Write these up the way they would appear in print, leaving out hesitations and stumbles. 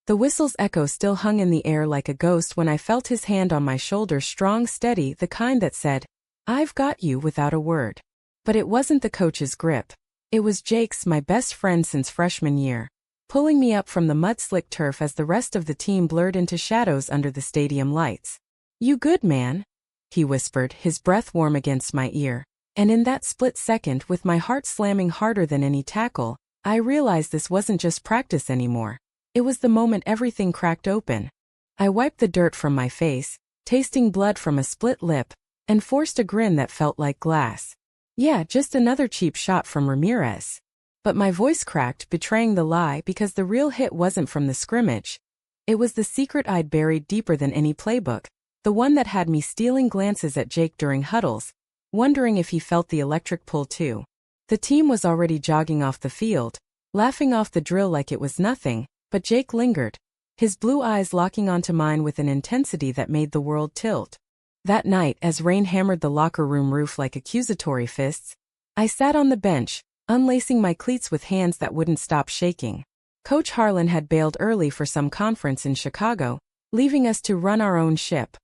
The whistle's echo still hung in the air like a ghost when I felt his hand on my shoulder, strong, steady, the kind that said, "I've got you," without a word. But it wasn't the coach's grip. It was Jake's, my best friend since freshman year, pulling me up from the mud-slick turf as the rest of the team blurred into shadows under the stadium lights. "You good, man?" he whispered, his breath warm against my ear. And in that split second, with my heart slamming harder than any tackle, I realized this wasn't just practice anymore. It was the moment everything cracked open. I wiped the dirt from my face, tasting blood from a split lip, and forced a grin that felt like glass. Yeah, just another cheap shot from Ramirez. But my voice cracked, betraying the lie, because the real hit wasn't from the scrimmage. It was the secret I'd buried deeper than any playbook, the one that had me stealing glances at Jake during huddles, wondering if he felt the electric pull too. The team was already jogging off the field, laughing off the drill like it was nothing, but Jake lingered, his blue eyes locking onto mine with an intensity that made the world tilt. That night, as rain hammered the locker room roof like accusatory fists, I sat on the bench, unlacing my cleats with hands that wouldn't stop shaking. Coach Harlan had bailed early for some conference in Chicago, leaving us to run our own ship.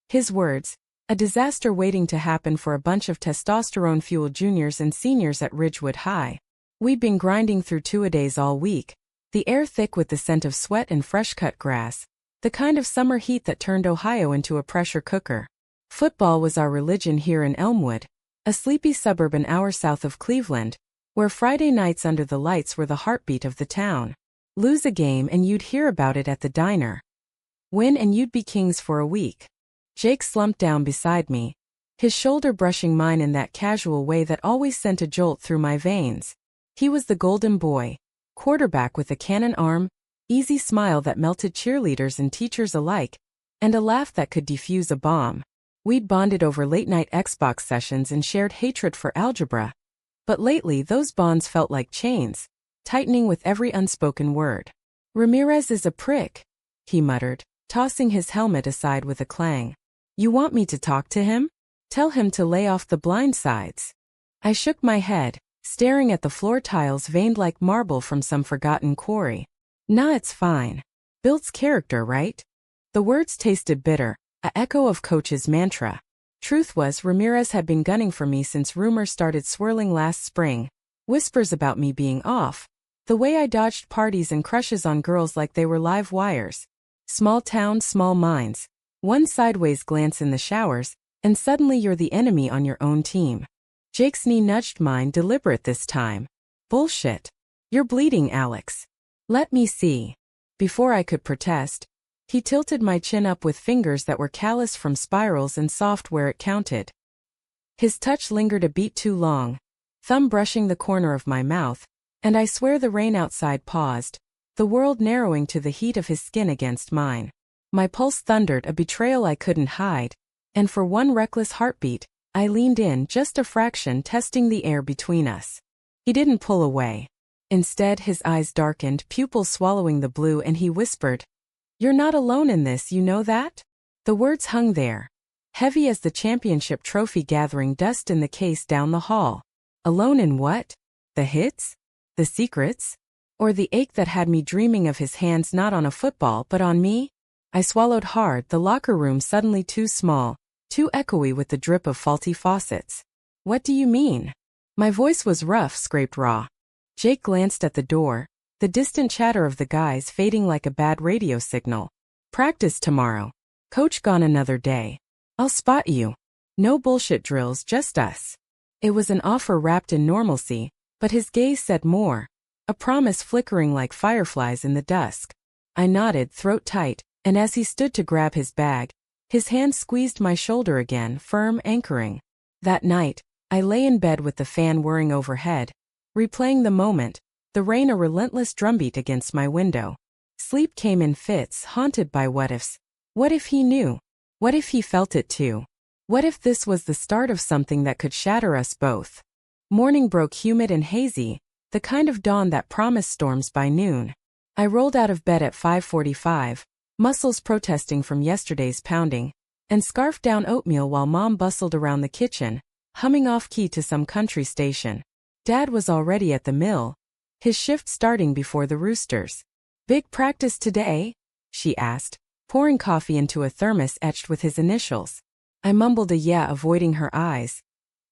His words, a disaster waiting to happen for a bunch of testosterone-fueled juniors and seniors at Ridgewood High. We'd been grinding through two-a-days all week, the air thick with the scent of sweat and fresh-cut grass, the kind of summer heat that turned Ohio into a pressure cooker. Football was our religion here in Elmwood, a sleepy suburb an hour south of Cleveland, where Friday nights under the lights were the heartbeat of the town. Lose a game and you'd hear about it at the diner. Win and you'd be kings for a week. Jake slumped down beside me, his shoulder brushing mine in that casual way that always sent a jolt through my veins. He was the golden boy, quarterback with a cannon arm, easy smile that melted cheerleaders and teachers alike, and a laugh that could defuse a bomb. We'd bonded over late-night Xbox sessions and shared hatred for algebra. But lately those bonds felt like chains, tightening with every unspoken word. "Ramirez is a prick," he muttered, tossing his helmet aside with a clang. "You want me to talk to him? Tell him to lay off the blind sides." I shook my head, staring at the floor tiles veined like marble from some forgotten quarry. "Nah, it's fine. Builds character, right?" The words tasted bitter, an echo of Coach's mantra. Truth was, Ramirez had been gunning for me since rumors started swirling last spring. Whispers about me being off. The way I dodged parties and crushes on girls like they were live wires. Small town, small minds. One sideways glance in the showers, and suddenly you're the enemy on your own team. Jake's knee nudged mine, deliberate this time. "Bullshit. You're bleeding, Alex." "Let me see." Before I could protest, he tilted my chin up with fingers that were calloused from spirals and soft where it counted. His touch lingered a beat too long, thumb brushing the corner of my mouth, and I swear the rain outside paused, the world narrowing to the heat of his skin against mine. My pulse thundered, a betrayal I couldn't hide, and for one reckless heartbeat, I leaned in just a fraction, testing the air between us. He didn't pull away. Instead, his eyes darkened, pupils swallowing the blue, and he whispered, "You're not alone in this, you know that?" The words hung there, heavy as the championship trophy gathering dust in the case down the hall. Alone in what? The hits? The secrets? Or the ache that had me dreaming of his hands not on a football but on me? I swallowed hard, the locker room suddenly too small, too echoey with the drip of faulty faucets. "What do you mean?" My voice was rough, scraped raw. Jake glanced at the door, the distant chatter of the guys fading like a bad radio signal. "Practice tomorrow. Coach gone another day. I'll spot you. No bullshit drills, just us." It was an offer wrapped in normalcy, but his gaze said more, a promise flickering like fireflies in the dusk. I nodded, throat tight, and as he stood to grab his bag, his hand squeezed my shoulder again, firm, anchoring. That night, I lay in bed with the fan whirring overhead, replaying the moment, the rain a relentless drumbeat against my window. Sleep came in fits, haunted by what-ifs. What if he knew? What if he felt it too? What if this was the start of something that could shatter us both? Morning broke humid and hazy, the kind of dawn that promised storms by noon. I rolled out of bed at 5:45, muscles protesting from yesterday's pounding, and scarfed down oatmeal while Mom bustled around the kitchen, humming off-key to some country station. Dad was already at the mill, his shift starting before the roosters. Big practice today? She asked, pouring coffee into a thermos etched with his initials. I mumbled a yeah, avoiding her eyes.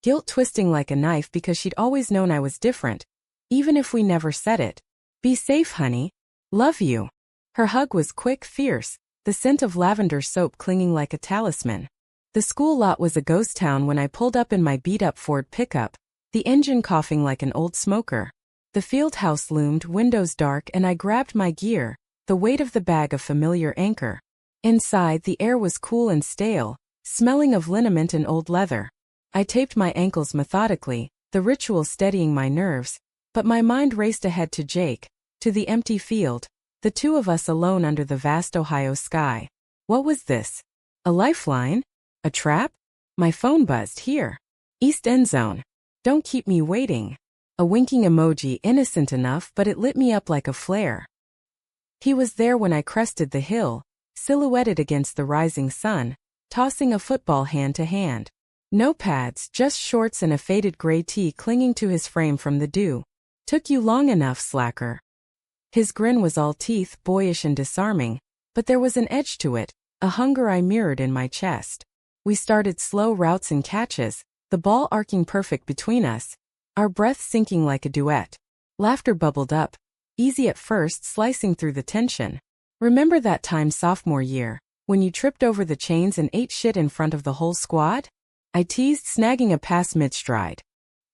Guilt twisting like a knife because she'd always known I was different, even if we never said it. Be safe, honey. Love you. Her hug was quick, fierce, the scent of lavender soap clinging like a talisman. The school lot was a ghost town when I pulled up in my beat-up Ford pickup, the engine coughing like an old smoker. The field house loomed, windows dark, and I grabbed my gear, the weight of the bag a familiar anchor. Inside, the air was cool and stale, smelling of liniment and old leather. I taped my ankles methodically, the ritual steadying my nerves, but my mind raced ahead to Jake, to the empty field, the two of us alone under the vast Ohio sky. What was this? A lifeline? A trap? My phone buzzed. Here. East end zone. Don't keep me waiting. A winking emoji, innocent enough, but it lit me up like a flare. He was there when I crested the hill, silhouetted against the rising sun, tossing a football hand to hand. No pads, just shorts and a faded gray tee clinging to his frame from the dew. Took you long enough, slacker. His grin was all teeth, boyish and disarming, but there was an edge to it, a hunger I mirrored in my chest. We started slow routes and catches, the ball arcing perfect between us, our breath sinking like a duet. Laughter bubbled up, easy at first, slicing through the tension. Remember that time sophomore year, when you tripped over the chains and ate shit in front of the whole squad? I teased, snagging a pass mid-stride.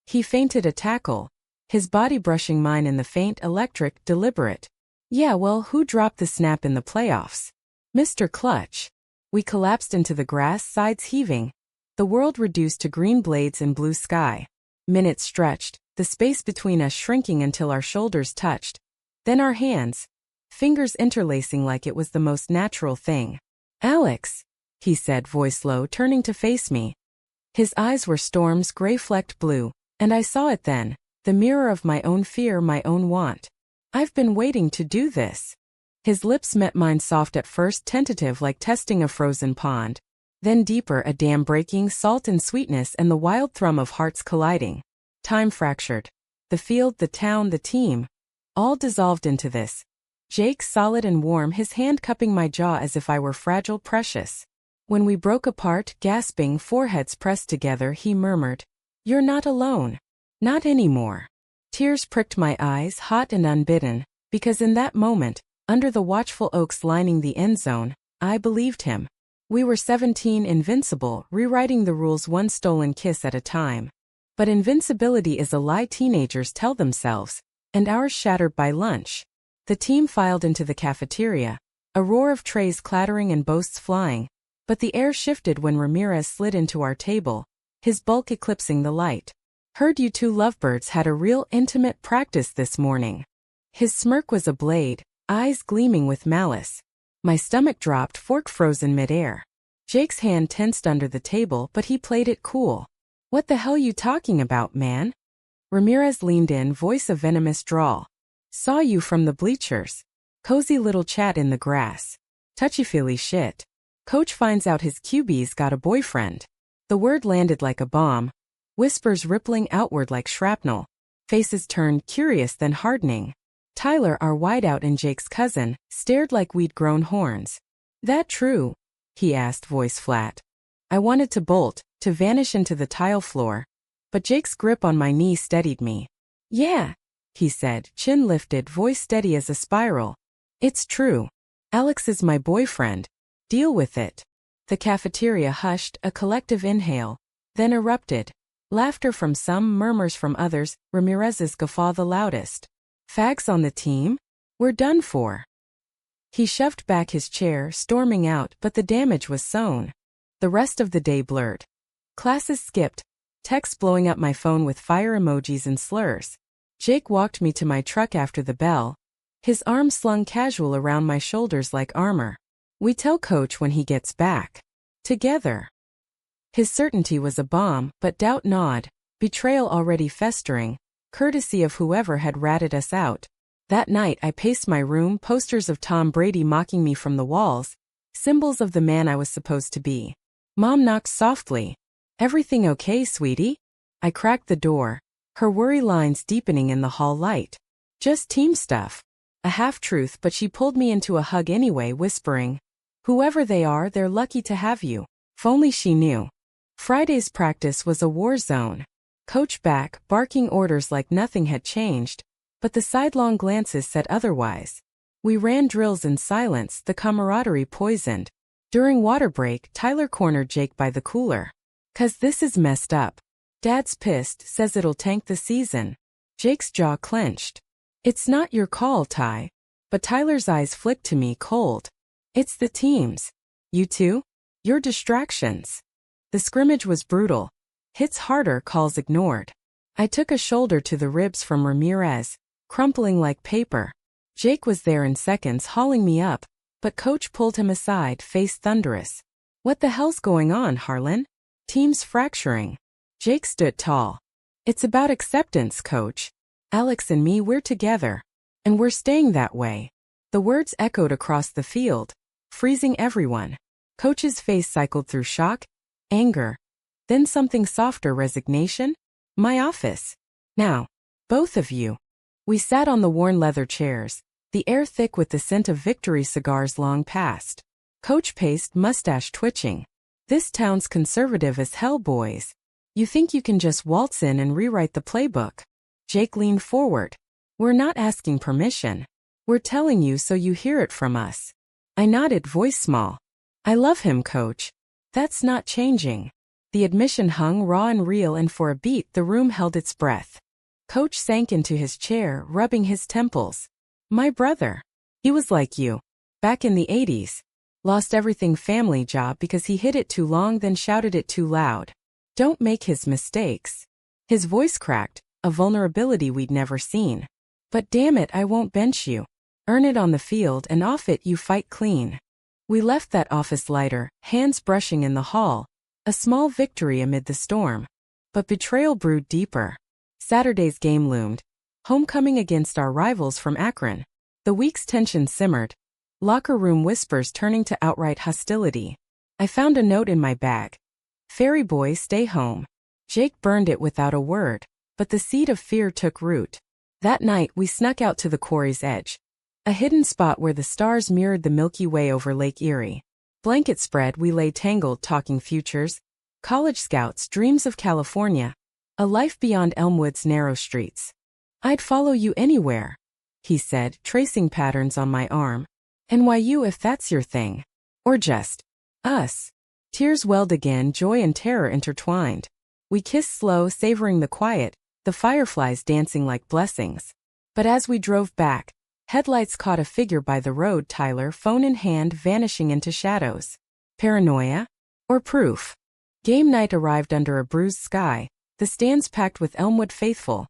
He feinted a tackle, his body brushing mine in the faint, electric, deliberate. Yeah, well, who dropped the snap in the playoffs? Mr. Clutch. We collapsed into the grass, sides heaving. The world reduced to green blades and blue sky. Minutes stretched, the space between us shrinking until our shoulders touched. Then our hands, fingers interlacing like it was the most natural thing. Alex, he said, voice low, turning to face me. His eyes were storms, gray-flecked blue, and I saw it then, the mirror of my own fear, my own want. I've been waiting to do this. His lips met mine, soft at first, tentative like testing a frozen pond. Then deeper, a dam breaking, salt and sweetness and the wild thrum of hearts colliding. Time fractured. The field, the town, the team. All dissolved into this. Jake solid and warm, his hand cupping my jaw as if I were fragile, precious. When we broke apart, gasping, foreheads pressed together, he murmured, "You're not alone. Not anymore." Tears pricked my eyes, hot and unbidden, because in that moment, under the watchful oaks lining the end zone, I believed him. We were 17, invincible, rewriting the rules one stolen kiss at a time. But invincibility is a lie teenagers tell themselves, and ours shattered by lunch. The team filed into the cafeteria, a roar of trays clattering and boasts flying, but the air shifted when Ramirez slid into our table, his bulk eclipsing the light. "Heard you two lovebirds had a real intimate practice this morning." His smirk was a blade, eyes gleaming with malice. My stomach dropped, fork frozen midair. Jake's hand tensed under the table, but he played it cool. "What the hell you talking about, man?" Ramirez leaned in, voice a venomous drawl. "Saw you from the bleachers. Cozy little chat in the grass. Touchy-feely shit. Coach finds out his QB's got a boyfriend." The word landed like a bomb, whispers rippling outward like shrapnel. Faces turned, curious then hardening. Tyler, our wideout and Jake's cousin, stared like we'd grown horns. "That true?" he asked, voice flat. I wanted to bolt, to vanish into the tile floor, but Jake's grip on my knee steadied me. "Yeah," he said, chin lifted, voice steady as a spiral. "It's true. Alex is my boyfriend. Deal with it." The cafeteria hushed, a collective inhale, then erupted. Laughter from some, murmurs from others, Ramirez's guffaw the loudest. "Fags on the team? We're done for." He shoved back his chair, storming out, but the damage was sown. The rest of the day blurred. Classes skipped, texts blowing up my phone with fire emojis and slurs. Jake walked me to my truck after the bell, his arm slung casual around my shoulders like armor. "We tell Coach when he gets back. Together." His certainty was a bomb, but doubt gnawed, betrayal already festering, courtesy of whoever had ratted us out. That night I paced my room, posters of Tom Brady mocking me from the walls, symbols of the man I was supposed to be. Mom knocked softly. "Everything okay, sweetie?" I cracked the door, her worry lines deepening in the hall light. "Just team stuff. A half-truth, but she pulled me into a hug anyway, whispering, "Whoever they are, they're lucky to have you." If only she knew. Friday's practice was a war zone. Coach back, barking orders like nothing had changed, but the sidelong glances said otherwise. We ran drills in silence, the camaraderie poisoned. During water break, Tyler cornered Jake by the cooler. "'Cause this is messed up. Dad's pissed, says it'll tank the season." Jake's jaw clenched. "It's not your call, Ty." But Tyler's eyes flicked to me cold. "It's the team's. You too? You're distractions." The scrimmage was brutal. Hits harder, calls ignored. I took a shoulder to the ribs from Ramirez, crumpling like paper. Jake was there in seconds, hauling me up, but coach pulled him aside, face thunderous. "What the hell's going on, Harlan? Team's fracturing." Jake stood tall. "It's about acceptance, coach. Alex and me, we're together. And we're staying that way." The words echoed across the field, freezing everyone. Coach's face cycled through shock, anger, then something softer, resignation. "My office. Now. Both of you." We sat on the worn leather chairs, the air thick with the scent of victory cigars long past. Coach paced, mustache twitching. "This town's conservative as hell, boys. You think you can just waltz in and rewrite the playbook?" Jake leaned forward. "We're not asking permission. We're telling you so you hear it from us." I nodded, voice small. "I love him, coach. That's not changing." The admission hung raw and real, and for a beat the room held its breath. Coach sank into his chair, rubbing his temples. "My brother. He was like you. Back in the 80s. Lost everything, family job, because he hid it too long, then shouted it too loud. Don't make his mistakes." His voice cracked, a vulnerability we'd never seen. "But damn it, I won't bench you. Earn it on the field, and off it you fight clean." We left that office lighter, hands brushing in the hall, a small victory amid the storm. But betrayal brewed deeper. Saturday's game loomed. Homecoming against our rivals from Akron. The week's tension simmered. Locker room whispers turning to outright hostility. I found a note in my bag. "Ferry boy, stay home." Jake burned it without a word, but the seed of fear took root. That night we snuck out to the quarry's edge, a hidden spot where the stars mirrored the Milky Way over Lake Erie. Blanket spread, we lay tangled, talking futures, college scouts, dreams of California, a life beyond Elmwood's narrow streets. "I'd follow you anywhere," he said, tracing patterns on my arm. "NYU if that's your thing. Or just us." Tears welled again, joy and terror intertwined. We kissed slow, savoring the quiet, the fireflies dancing like blessings. But as we drove back, headlights caught a figure by the road, Tyler, phone in hand, vanishing into shadows. Paranoia? Or proof? Game night arrived under a bruised sky, the stands packed with Elmwood faithful,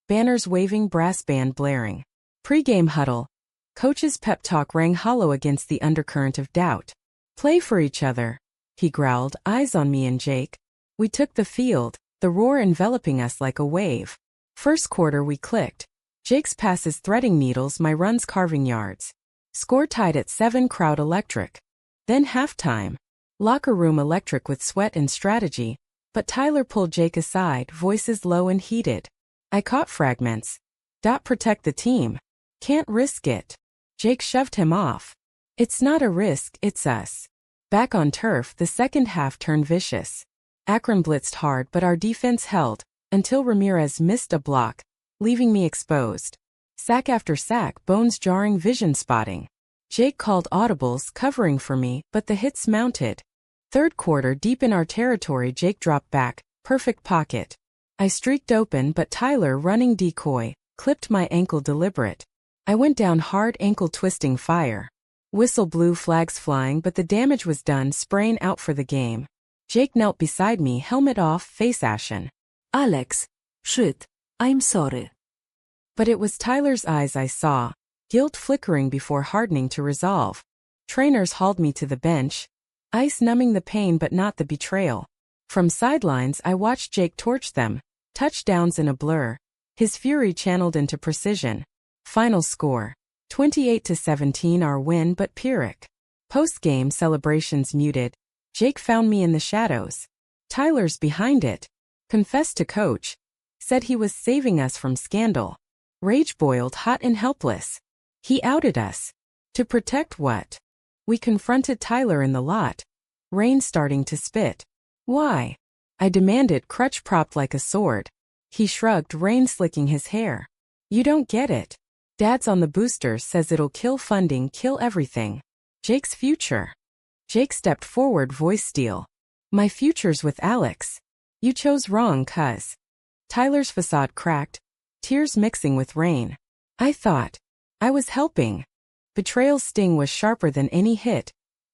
banners waving, brass band blaring. Pre-game huddle. Coach's pep talk rang hollow against the undercurrent of doubt. "Play for each other," he growled, eyes on me and Jake. We took the field, the roar enveloping us like a wave. First quarter we clicked. Jake's passes threading needles, my runs carving yards. Score tied at 7, crowd electric. Then halftime. Locker room electric with sweat and strategy, but Tyler pulled Jake aside, voices low and heated. I caught fragments. "Protect the team. Can't risk it." Jake shoved him off. "It's not a risk, it's us." Back on turf, the second half turned vicious. Akron blitzed hard, but our defense held, until Ramirez missed a block, leaving me exposed. Sack after sack, bones jarring, vision spotting. Jake called audibles, covering for me, but the hits mounted. Third quarter, deep in our territory, Jake dropped back, perfect pocket. I streaked open, but Tyler, running decoy, clipped my ankle deliberate. I went down hard, ankle twisting fire. Whistle blew, flags flying, but the damage was done, spraying out for the game. Jake knelt beside me, helmet off, face ashen. "Alex, shit, I'm sorry." But it was Tyler's eyes I saw, guilt flickering before hardening to resolve. Trainers hauled me to the bench, ice numbing the pain but not the betrayal. From sidelines I watched Jake torch them, touchdowns in a blur, his fury channeled into precision. Final score, 28-17 our win, but Pyrrhic. Post-game celebrations muted. Jake found me in the shadows. Tyler's behind it. Confessed to coach. Said he was saving us from scandal. Rage boiled, hot and helpless. He outed us. To protect what? We confronted Tyler in the lot. Rain starting to spit. Why? I demanded, crutch propped like a sword. He shrugged, Rain slicking his hair. You don't get it. Dad's on the booster, says it'll kill funding, kill everything. Jake's future. Jake stepped forward, voice steel. My future's with Alex. You chose wrong, cuz. Tyler's facade cracked, tears mixing with rain. I thought I was helping. Betrayal's sting was sharper than any hit.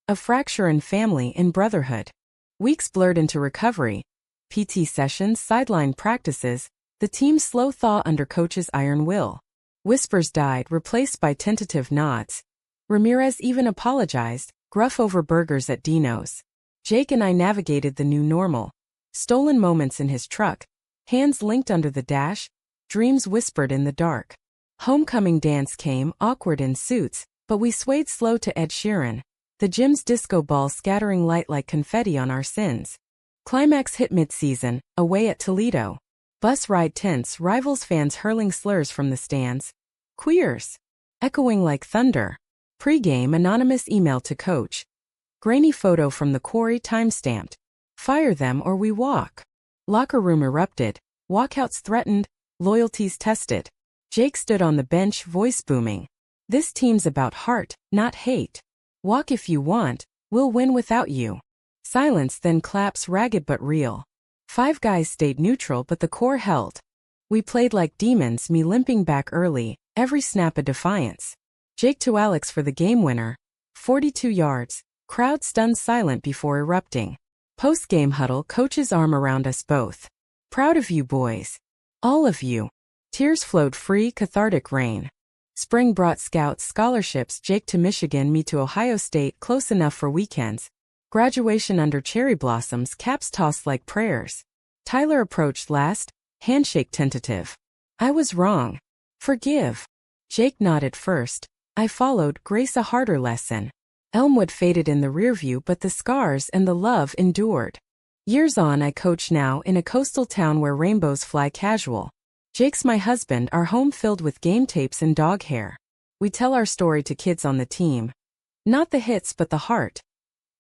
A fracture in family and brotherhood. Weeks blurred into recovery. PT sessions, sideline practices, the team's slow thaw under coach's iron will. Whispers died, replaced by tentative nods. Ramirez even apologized, gruff over burgers at Dino's. Jake and I navigated the new normal. Stolen moments in his truck, hands linked under the dash, dreams whispered in the dark. Homecoming dance came, awkward in suits, but we swayed slow to Ed Sheeran. The gym's disco ball scattering light like confetti on our sins. Climax hit mid-season, away at Toledo. Bus ride tense, rivals fans hurling slurs from the stands. Queers. Echoing like thunder. Pre-game anonymous email to coach. Grainy photo from the quarry time-stamped. Fire them or we walk. Locker room erupted. Walkouts threatened. Loyalties tested. Jake stood on the bench, voice booming. This team's about heart, not hate. Walk if you want, we'll win without you. Silence, then claps, ragged but real. 5 guys stayed neutral but the core held. We played like demons, me limping back early, every snap a defiance. Jake to Alex for the game winner. 42 yards, crowd stunned silent before erupting. Post-game huddle, coach's arm around us both. Proud of you boys. All of you. Tears flowed free, cathartic rain. Spring brought scouts, scholarships, Jake to Michigan, me to Ohio State, close enough for weekends. Graduation under cherry blossoms, caps tossed like prayers. Tyler approached last, handshake tentative. I was wrong. Forgive. Jake nodded first. I followed, grace a harder lesson. Elmwood faded in the rearview but the scars and the love endured. Years on I coach now in a coastal town where rainbows fly casual. Jake's my husband, our home filled with game tapes and dog hair. We tell our story to kids on the team. Not the hits but the heart.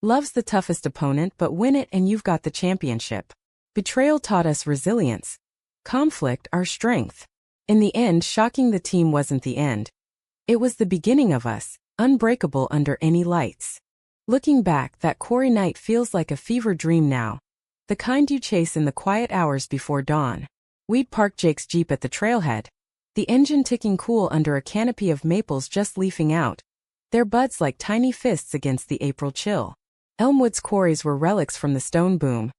Love's the toughest opponent but win it and you've got the championship. Betrayal taught us resilience. Conflict our strength. In the end, shocking the team wasn't the end. It was the beginning of us, unbreakable under any lights. Looking back, that quarry night feels like a fever dream now. The kind you chase in the quiet hours before dawn. We'd parked Jake's Jeep at the trailhead. The engine ticking cool under a canopy of maples just leafing out. Their buds like tiny fists against the April chill. Elmwood's quarries were relics from the stone boom.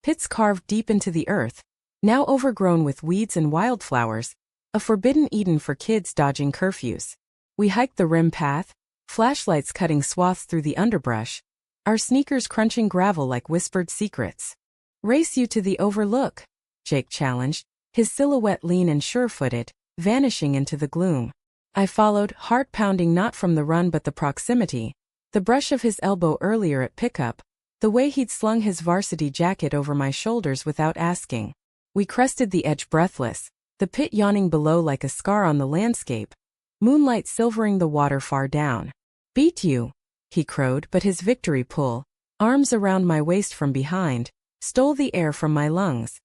Pits carved deep into the earth, now overgrown with weeds and wildflowers. A forbidden Eden for kids dodging curfews. We hiked the rim path, flashlights cutting swaths through the underbrush. Our sneakers crunching gravel like whispered secrets. Race you to the overlook, Jake challenged. His silhouette lean and sure-footed, vanishing into the gloom. I followed, heart pounding not from the run but the proximity. The brush of his elbow earlier at pickup. The way he'd slung his varsity jacket over my shoulders without asking. We crested the edge breathless, the pit yawning below like a scar on the landscape. Moonlight silvering the water far down. Beat you, he crowed, but his victory pull, arms around my waist from behind, stole the air from my lungs.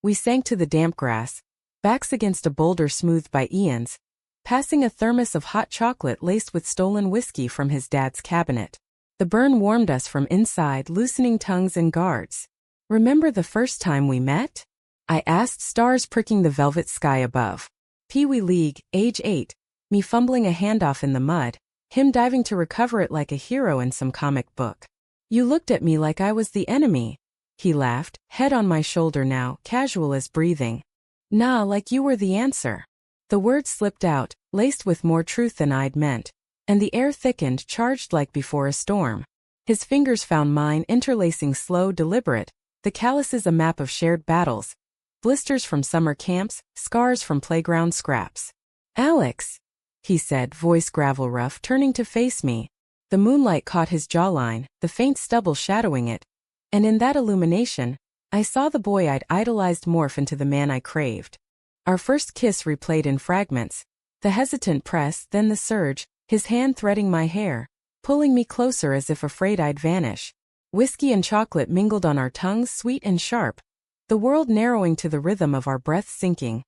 We sank to the damp grass, backs against a boulder smoothed by Ian's, passing a thermos of hot chocolate laced with stolen whiskey from his dad's cabinet. The burn warmed us from inside, loosening tongues and guards. Remember the first time we met? I asked, stars pricking the velvet sky above. Pee-wee League, age 8, me fumbling a handoff in the mud, him diving to recover it like a hero in some comic book. You looked at me like I was the enemy. He laughed, head on my shoulder now, casual as breathing. Nah, like you were the answer. The words slipped out, laced with more truth than I'd meant, and the air thickened, charged like before a storm. His fingers found mine, interlacing slow, deliberate, the calluses a map of shared battles, blisters from summer camps, scars from playground scraps. Alex, he said, voice gravel rough, turning to face me. The moonlight caught his jawline, the faint stubble shadowing it. And in that illumination, I saw the boy I'd idolized morph into the man I craved. Our first kiss replayed in fragments. The hesitant press, then the surge, his hand threading my hair, pulling me closer as if afraid I'd vanish. Whiskey and chocolate mingled on our tongues, sweet and sharp, the world narrowing to the rhythm of our breaths sinking,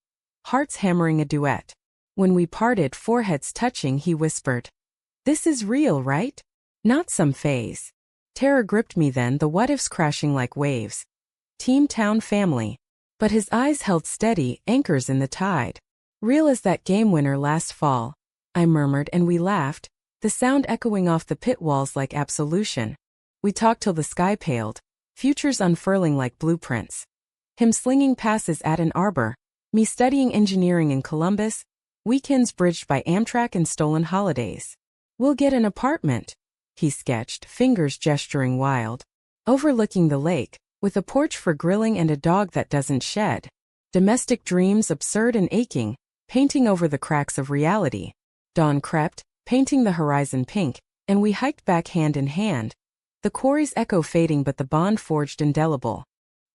hearts hammering a duet. When we parted, foreheads touching, he whispered, "This is real, right? Not some phase." Terror gripped me then, the what-ifs crashing like waves. Team town family. But his eyes held steady, anchors in the tide. "Real as that game winner last fall," I murmured, and we laughed, the sound echoing off the pit walls like absolution. We talked till the sky paled, futures unfurling like blueprints. Him slinging passes at Ann Arbor, me studying engineering in Columbus, weekends bridged by Amtrak and stolen holidays. "We'll get an apartment," he sketched, fingers gesturing wild. "Overlooking the lake, with a porch for grilling and a dog that doesn't shed." Domestic dreams, absurd and aching, painting over the cracks of reality. Dawn crept, painting the horizon pink, and we hiked back hand in hand. The quarry's echo fading but the bond forged indelible.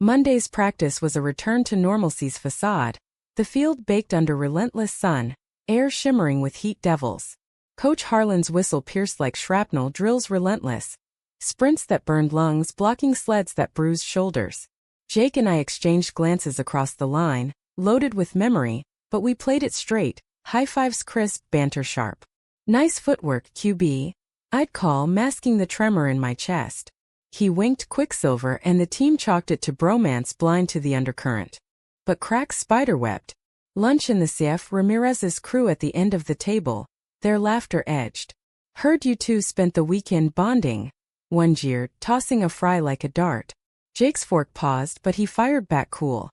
Monday's practice was a return to normalcy's facade, the field baked under relentless sun, air shimmering with heat devils. Coach Harlan's whistle pierced like shrapnel, drills relentless. Sprints that burned lungs, blocking sleds that bruised shoulders. Jake and I exchanged glances across the line, loaded with memory, but we played it straight, high fives crisp, banter sharp. "Nice footwork, QB," I'd call, masking the tremor in my chest. He winked, Quicksilver, and the team chalked it to bromance, blind to the undercurrent. But cracks spiderwebbed. Lunch in the CF, Ramirez's crew at the end of the table, their laughter edged. "Heard you two spent the weekend bonding," one jeered, tossing a fry like a dart. Jake's fork paused, but he fired back cool.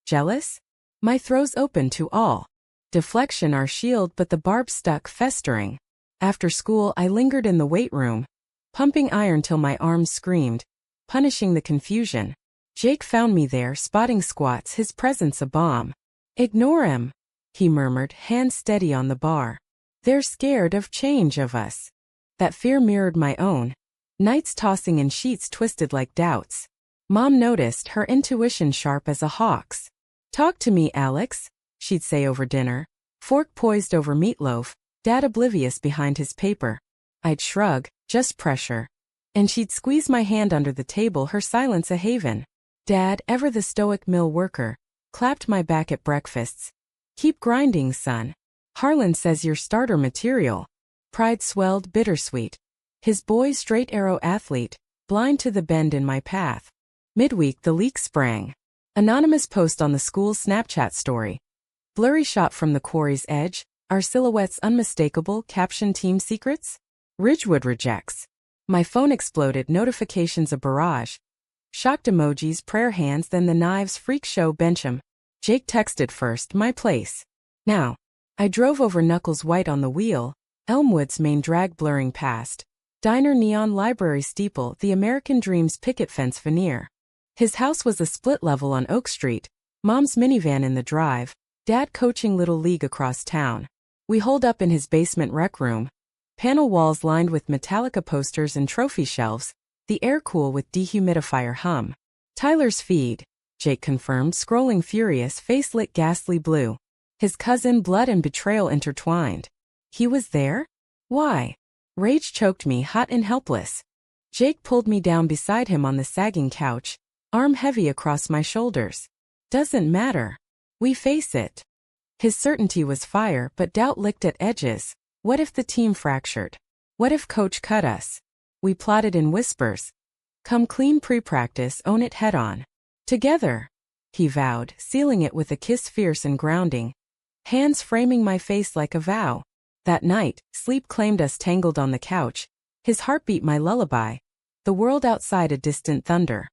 "Jealous?" My throws open to all. Deflection our shield, but the barb stuck, festering. After school I lingered in the weight room, pumping iron till my arms screamed, punishing the confusion. Jake found me there, spotting squats, his presence a bomb. "Ignore 'em," he murmured, hands steady on the bar. "They're scared of change of us." That fear mirrored my own. Nights tossing in sheets twisted like doubts. Mom noticed, her intuition sharp as a hawk's. "Talk to me, Alex," she'd say over dinner, fork poised over meatloaf, Dad oblivious behind his paper. I'd shrug, "Just pressure." And she'd squeeze my hand under the table, her silence a haven. Dad, ever the stoic mill worker, clapped my back at breakfasts. "Keep grinding, son. Harlan says you're starter material." Pride swelled, bittersweet. His boy, straight arrow athlete, blind to the bend in my path. Midweek the leak sprang. Anonymous post on the school's Snapchat story. Blurry shot from the quarry's edge, our silhouettes unmistakable, caption "Team Secrets?" Ridgewood rejects. My phone exploded, notifications a barrage. Shocked emojis, prayer hands, then the knives, freak show, bench 'em. Jake texted first, "My place. Now." I drove over, knuckles white on the wheel, Elmwood's main drag blurring past. Diner, neon, library steeple, the American Dream's picket fence veneer. His house was a split level on Oak Street, Mom's minivan in the drive, Dad coaching Little League across town. We holed up in his basement rec room. Panel walls lined with Metallica posters and trophy shelves, the air cool with dehumidifier hum. "Tyler's feed," Jake confirmed, scrolling furious, face lit ghastly blue. His cousin, blood and betrayal intertwined. He was there? Why? Rage choked me, hot and helpless. Jake pulled me down beside him on the sagging couch, arm heavy across my shoulders. "Doesn't matter. We face it." His certainty was fire, but doubt licked at edges. What if the team fractured? What if coach cut us? We plotted in whispers. "Come clean pre-practice, own it head on. Together," he vowed, sealing it with a kiss fierce and grounding. Hands framing my face like a vow. That night, sleep claimed us tangled on the couch, his heartbeat my lullaby, the world outside a distant thunder.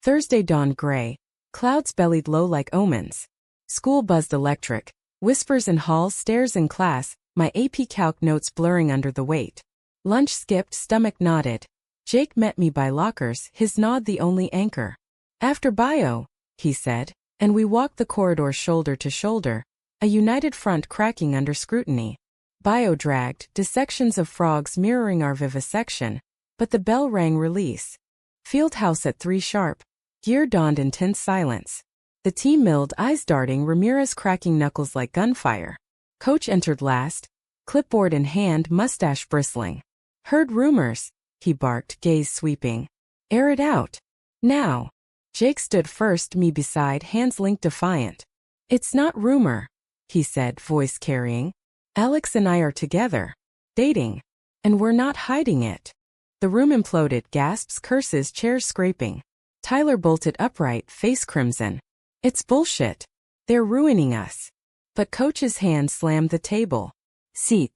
Thursday dawned gray, clouds bellied low like omens. School buzzed electric, whispers in halls, stares in class, my AP Calc notes blurring under the weight. Lunch skipped, stomach knotted. Jake met me by lockers, his nod the only anchor. "After bio," he said, and we walked the corridor shoulder to shoulder, a united front cracking under scrutiny. Bio dragged, dissections of frogs mirroring our vivisection, but the bell rang release. Fieldhouse at 3 sharp. Gear donned, intense silence. The team milled, eyes darting, Ramirez cracking knuckles like gunfire. Coach entered last, clipboard in hand, mustache bristling. Heard rumors, he barked, gaze sweeping. Air it out. Now. Jake stood first, me beside, hands linked defiant. It's not rumor, he said, voice carrying. Alex and I are together. Dating. And we're not hiding it. The room imploded, gasps, curses, chairs scraping. Tyler bolted upright, face crimson. It's bullshit. They're ruining us. But Coach's hand slammed the table. Sit.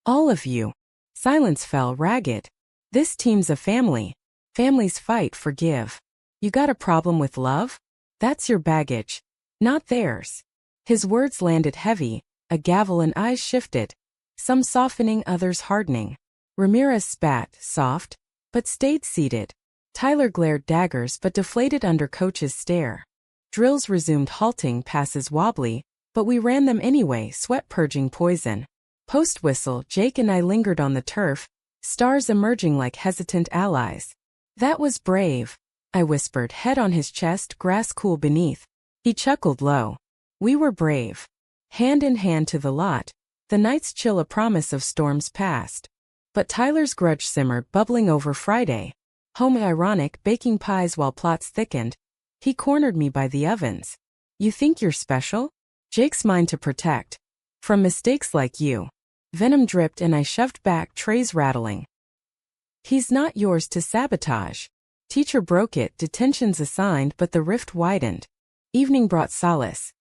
All of you. Silence fell ragged. This team's a family. Families fight, forgive. You got a problem with love? That's your baggage. Not theirs. His words landed heavy, a gavel, and eyes shifted. Some softening, others hardening. Ramirez spat, soft, but stayed seated. Tyler glared daggers but deflated under Coach's stare. Drills resumed, halting, passes wobbly, but we ran them anyway, sweat purging poison. Post whistle, Jake and I lingered on the turf, stars emerging like hesitant allies. That was brave, I whispered, head on his chest, grass cool beneath. He chuckled low. We were brave. Hand in hand to the lot, the night's chill a promise of storms past. But Tyler's grudge simmered, bubbling over Friday. Home ironic, baking pies while plots thickened. He cornered me by the ovens. You think you're special? Jake's mine to protect. From mistakes like you. Venom dripped and I shoved back, trays rattling. He's not yours to sabotage. Teacher broke it, detentions assigned, but the rift widened. Evening brought solace.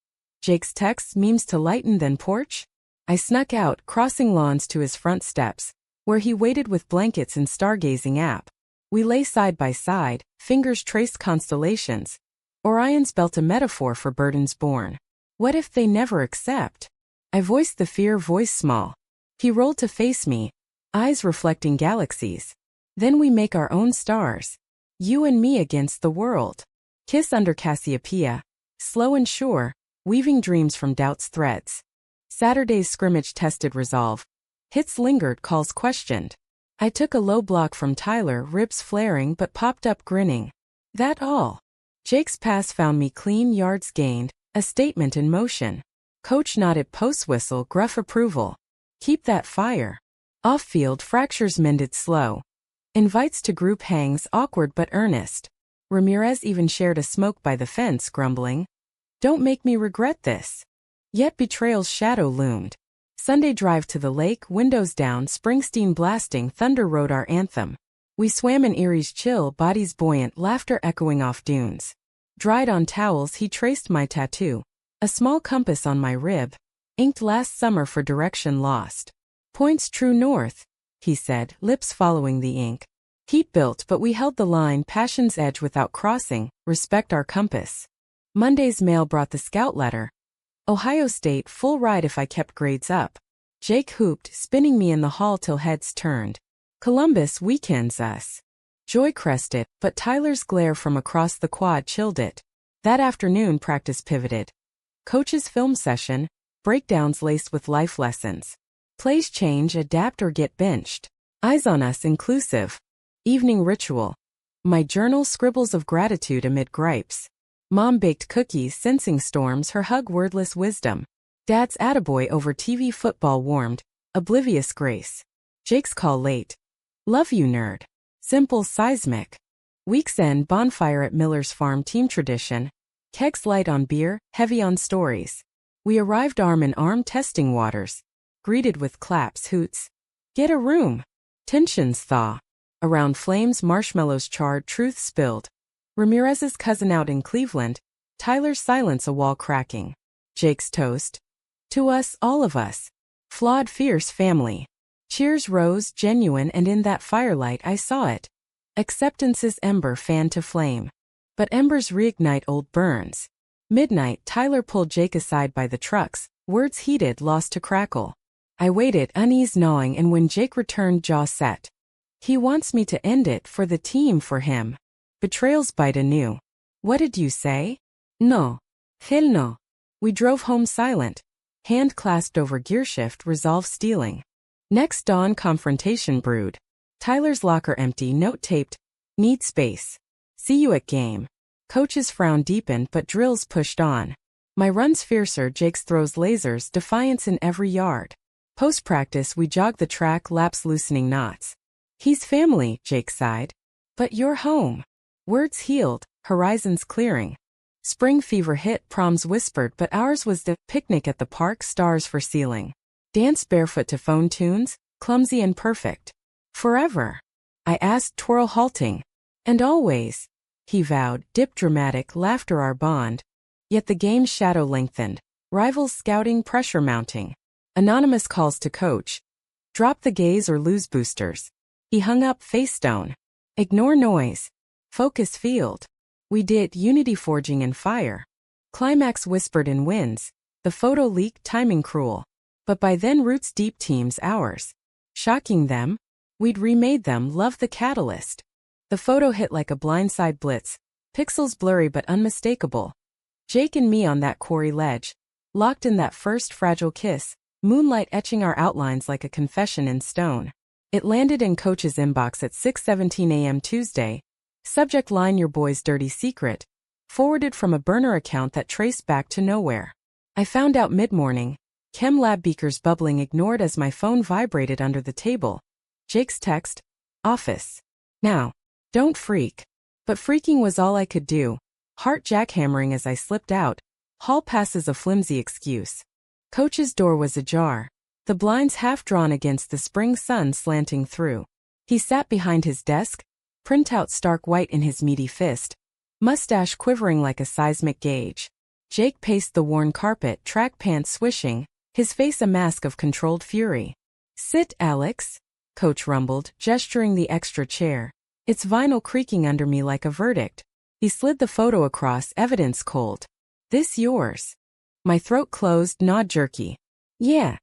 Jake's texts, memes to lighten, then porch? I snuck out, crossing lawns to his front steps, where he waited with blankets and stargazing app. We lay side by side, fingers traced constellations. Orion's belt, a metaphor for burdens born. What if they never accept? I voiced the fear, voice small. He rolled to face me, eyes reflecting galaxies. Then we make our own stars. You and me against the world. Kiss under Cassiopeia, slow and sure, weaving dreams from doubt's threads. Saturday's scrimmage tested resolve. Hits lingered, calls questioned. I took a low block from Tyler, ribs flaring but popped up grinning. That all. Jake's pass found me clean, yards gained, a statement in motion. Coach nodded, post whistle, gruff approval. Keep that fire. Off-field, fractures mended slow. Invites to group hangs, awkward but earnest. Ramirez even shared a smoke by the fence, grumbling. Don't make me regret this. Yet betrayal's shadow loomed. Sunday drive to the lake, windows down, Springsteen blasting, thunder wrote our anthem. We swam in Erie's chill, bodies buoyant, laughter echoing off dunes. Dried on towels, he traced my tattoo. A small compass on my rib. Inked last summer for direction lost. Points true north, he said, lips following the ink. Heat built, but we held the line, passion's edge without crossing, respect our compass. Monday's mail brought the scout letter. Ohio State, full ride if I kept grades up. Jake hooped, spinning me in the hall till heads turned. Columbus weekends us. Joy crested, but Tyler's glare from across the quad chilled it. That afternoon practice pivoted. Coach's film session, breakdowns laced with life lessons. Plays change, adapt or get benched. Eyes on us inclusive. Evening ritual. My journal, scribbles of gratitude amid gripes. Mom baked cookies, sensing storms, her hug wordless wisdom. Dad's attaboy over TV, football warmed, oblivious grace. Jake's call late. Love you, nerd. Simple, seismic. Week's end, bonfire at Miller's farm, team tradition. Kegs light on beer, heavy on stories. We arrived arm in arm, testing waters. Greeted with claps, hoots. Get a room. Tensions thaw. Around flames, marshmallows charred, truth spilled. Ramirez's cousin out in Cleveland. Tyler's silence, a wall cracking. Jake's toast. To us, all of us. Flawed, fierce family. Cheers rose, genuine, and in that firelight I saw it. Acceptance's ember fanned to flame. But embers reignite old burns. Midnight, Tyler pulled Jake aside by the trucks, words heated, lost to crackle. I waited, unease gnawing, and when Jake returned, jaw set. He wants me to end it, for the team, for him. Betrayals bite anew. What did you say? No. Hell no. We drove home silent. Hand clasped over gearshift, resolve stealing. Next dawn, confrontation brewed. Tyler's locker empty, note taped. Need space. See you at game. Coach's frown deepened but drills pushed on. My run's fiercer, Jake's throws lasers, defiance in every yard. Post-practice we jogged the track, laps loosening knots. He's family, Jake sighed. But you're home. Words healed, horizons clearing. Spring fever hit, proms whispered, but ours was the picnic at the park, stars for ceiling. Dance barefoot to phone tunes, clumsy and perfect. Forever? I asked, twirl halting. And always, he vowed, dip dramatic, laughter our bond. Yet the game's shadow lengthened, rivals scouting, pressure mounting. Anonymous calls to coach. Drop the gaze or lose boosters. He hung up, face stone. Ignore noise. Focus field. We did unity forging and fire. Climax whispered in winds. The photo leaked, timing cruel. But by then roots deep, teams ours. Shocking them. We'd remade them, love the catalyst. The photo hit like a blindside blitz. Pixels blurry but unmistakable. Jake and me on that quarry ledge. Locked in that first fragile kiss. Moonlight etching our outlines like a confession in stone. It landed in coach's inbox at 6:17 a.m. Tuesday. Subject line, your boy's dirty secret. Forwarded from a burner account that traced back to nowhere. I found out mid-morning. Chem lab beakers bubbling, ignored as my phone vibrated under the table. Jake's text. Office. Now. Don't freak. But freaking was all I could do. Heart jackhammering as I slipped out. Hall passes a flimsy excuse. Coach's door was ajar. The blinds half drawn against the spring sun slanting through. He sat behind his desk, printout stark white in his meaty fist, mustache quivering like a seismic gauge. Jake paced the worn carpet, track pants swishing, his face a mask of controlled fury. Sit, Alex, Coach rumbled, gesturing the extra chair. Its vinyl creaking under me like a verdict. He slid the photo across, evidence cold. This yours? My throat closed, nod jerky. Yeah.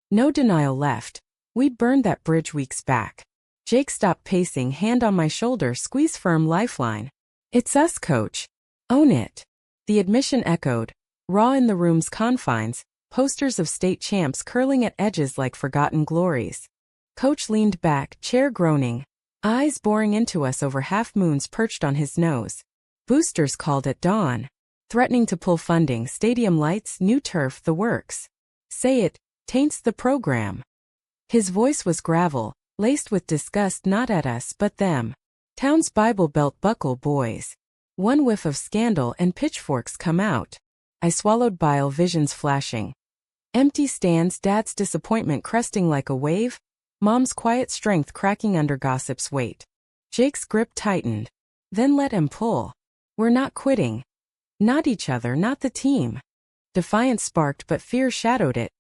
No denial left. We'd burned that bridge weeks back. Jake stopped pacing, hand on my shoulder, squeeze firm, lifeline. It's us, Coach. Own it. The admission echoed, raw in the room's confines, posters of state champs curling at edges like forgotten glories. Coach leaned back, chair groaning, eyes boring into us over half moons perched on his nose. Boosters called at dawn. Threatening to pull funding, stadium lights, new turf, the works. Say it, taints the program. His voice was gravel, laced with disgust, not at us but them. Town's Bible Belt buckle, boys. One whiff of scandal and pitchforks come out. I swallowed bile, visions flashing. Empty stands, dad's disappointment cresting like a wave, mom's quiet strength cracking under gossip's weight. Jake's grip tightened. Then let him pull. We're not quitting. Not each other, not the team. Defiance sparked but fear shadowed it.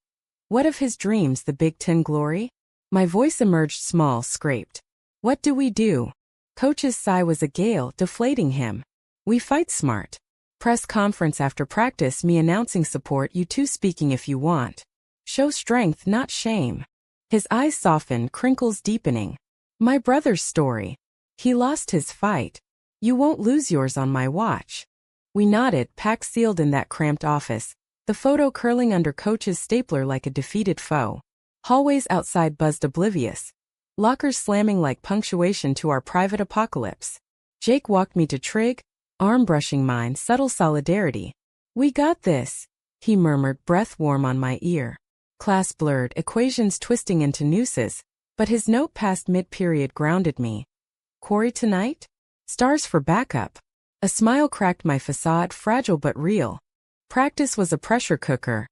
What of his dreams, the Big Ten glory? My voice emerged small, scraped. What do we do? Coach's sigh was a gale, deflating him. We fight smart. Press conference after practice, me announcing support, you two speaking if you want. Show strength, not shame. His eyes softened, crinkles deepening. My brother's story. He lost his fight. You won't lose yours on my watch. We nodded, pack sealed in that cramped office, the photo curling under Coach's stapler like a defeated foe. Hallways outside buzzed oblivious. Lockers slamming like punctuation to our private apocalypse. Jake walked me to Trig, arm brushing mine, subtle solidarity. We got this, he murmured, breath warm on my ear. Class blurred, equations twisting into nooses, but his note past mid-period grounded me. Quarry tonight? Stars for backup. A smile cracked my facade, fragile but real. Practice was a pressure cooker.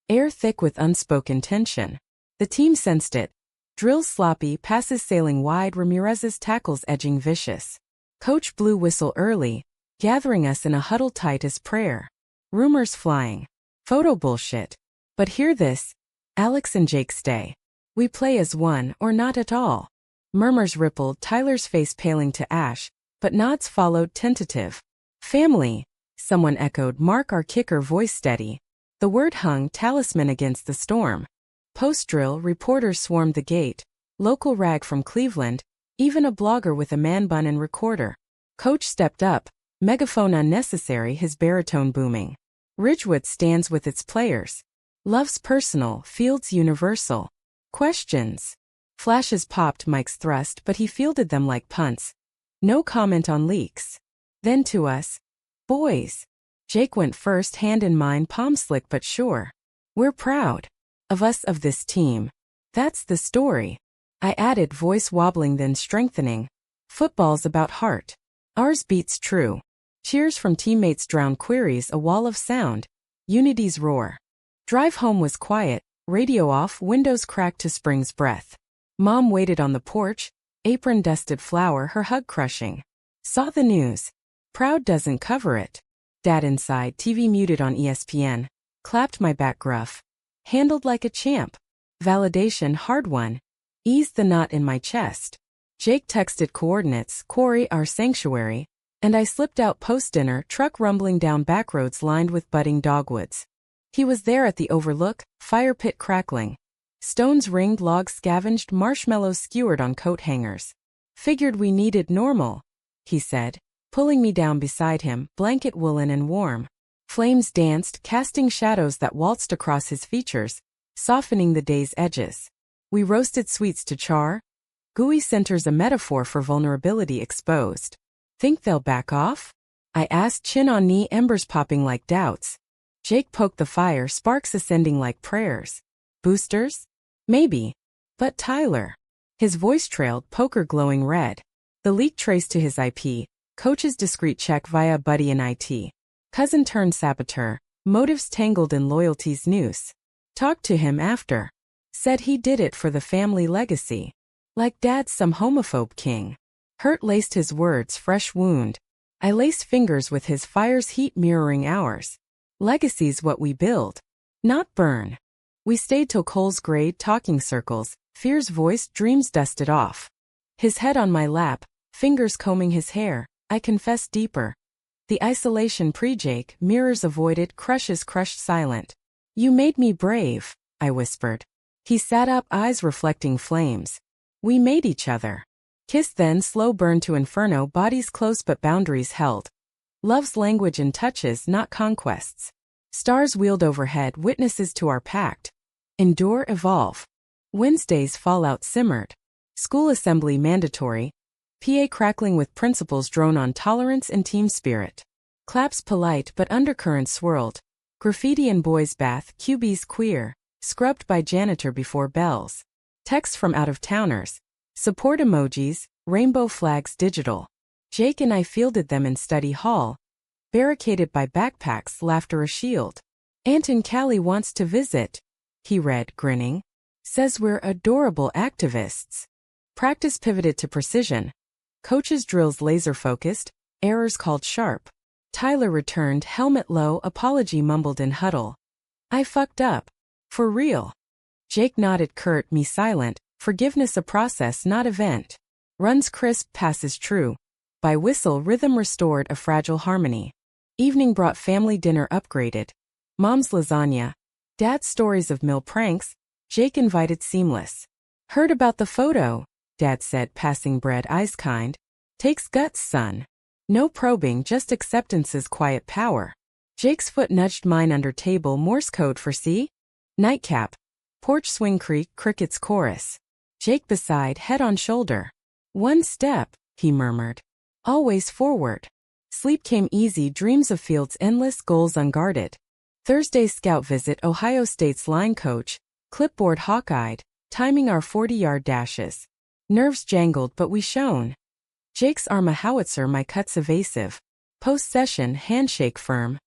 Air thick with unspoken tension. The team sensed it. Drills sloppy, passes sailing wide, Ramirez's tackles edging vicious. Coach blew whistle early, gathering us in a huddle tight as prayer. Rumors flying. Photo bullshit. But hear this. Alex and Jake stay. We play as one, or not at all. Murmurs rippled, Tyler's face paling to ash, but nods followed, tentative. Family, someone echoed, Mark our kicker, voice steady. The word hung, talisman against the storm. Post-drill, reporters swarmed the gate. Local rag from Cleveland, even a blogger with a man bun and recorder. Coach stepped up, megaphone unnecessary, his baritone booming. Ridgewood stands with its players. Love's personal, field's universal. Questions. Flashes popped Mike's thrust, but he fielded them like punts. No comment on leaks. Then to us. Boys. Jake went first, hand in mine, palm slick but sure. We're proud. Of us, of this team. That's the story. I added, voice wobbling then strengthening. Football's about heart. Ours beats true. Cheers from teammates drown queries, a wall of sound. Unity's roar. Drive home was quiet, radio off, windows cracked to spring's breath. Mom waited on the porch, apron dusted flour, her hug crushing. Saw the news. Proud doesn't cover it. Dad inside, TV muted on ESPN. Clapped my back gruff. Handled like a champ. Validation hard won. Eased the knot in my chest. Jake texted coordinates, quarry our sanctuary, and I slipped out post-dinner, truck rumbling down back roads lined with budding dogwoods. He was there at the overlook, fire pit crackling. Stones ringed, logs scavenged, marshmallows skewered on coat hangers. Figured we needed normal, he said, pulling me down beside him, blanket woolen and warm. Flames danced, casting shadows that waltzed across his features, softening the day's edges. We roasted sweets to char. Gooey centers, a metaphor for vulnerability exposed. Think they'll back off? I asked, chin on knee, embers popping like doubts. Jake poked the fire, sparks ascending like prayers. Boosters? Maybe. But Tyler. His voice trailed, poker glowing red. The leak traced to his IP, coach's discreet check via buddy in IT. Cousin turned saboteur, motives tangled in loyalty's noose. Talked to him after. Said he did it for the family legacy. Like Dad's some homophobe king. Hurt laced his words, fresh wound. I laced fingers with his, fire's heat mirroring ours. Legacy's what we build, not burn. We stayed till coals grayed, talking circles, fear's voice, dreams dusted off. His head on my lap, fingers combing his hair, I confessed deeper. The isolation pre-Jake, mirrors avoided, crushes crushed silent. You made me brave, I whispered. He sat up, eyes reflecting flames. We made each other. Kiss then, slow burn to inferno, bodies close but boundaries held. Love's language in touches, not conquests. Stars wheeled overhead, witnesses to our pact. Endure, evolve. Wednesday's fallout simmered. School assembly mandatory. PA crackling with principals drone on tolerance and team spirit. Claps polite but undercurrent swirled. Graffiti in boys' bath, QB's queer. Scrubbed by janitor before bells. Texts from out-of-towners. Support emojis, rainbow flags digital. Jake and I fielded them in study hall. Barricaded by backpacks, laughter a shield. Aunt in Cali wants to visit. He read, grinning. Says we're adorable activists. Practice pivoted to precision. Coach's drills laser-focused, errors called sharp. Tyler returned, helmet low, apology mumbled in huddle. I fucked up. For real. Jake nodded, curt, me silent, forgiveness a process not event. Runs crisp, passes true. By whistle, rhythm restored, a fragile harmony. Evening brought family dinner upgraded. Mom's lasagna. Dad's stories of mill pranks. Jake invited seamless. Heard about the photo, Dad said, passing bread, eyes kind. Takes guts, son. No probing, just acceptance's quiet power. Jake's foot nudged mine under table, Morse code for see? Nightcap. Porch swing creak, crickets chorus. Jake beside, head on shoulder. One step, he murmured. Always forward. Sleep came easy, dreams of fields endless, goals unguarded. Thursday's scout visit, Ohio State's line coach. Clipboard hawk-eyed, timing our 40-yard dashes. Nerves jangled but we shone. Jake's arm a howitzer, my cuts evasive. Post-session, handshake firm.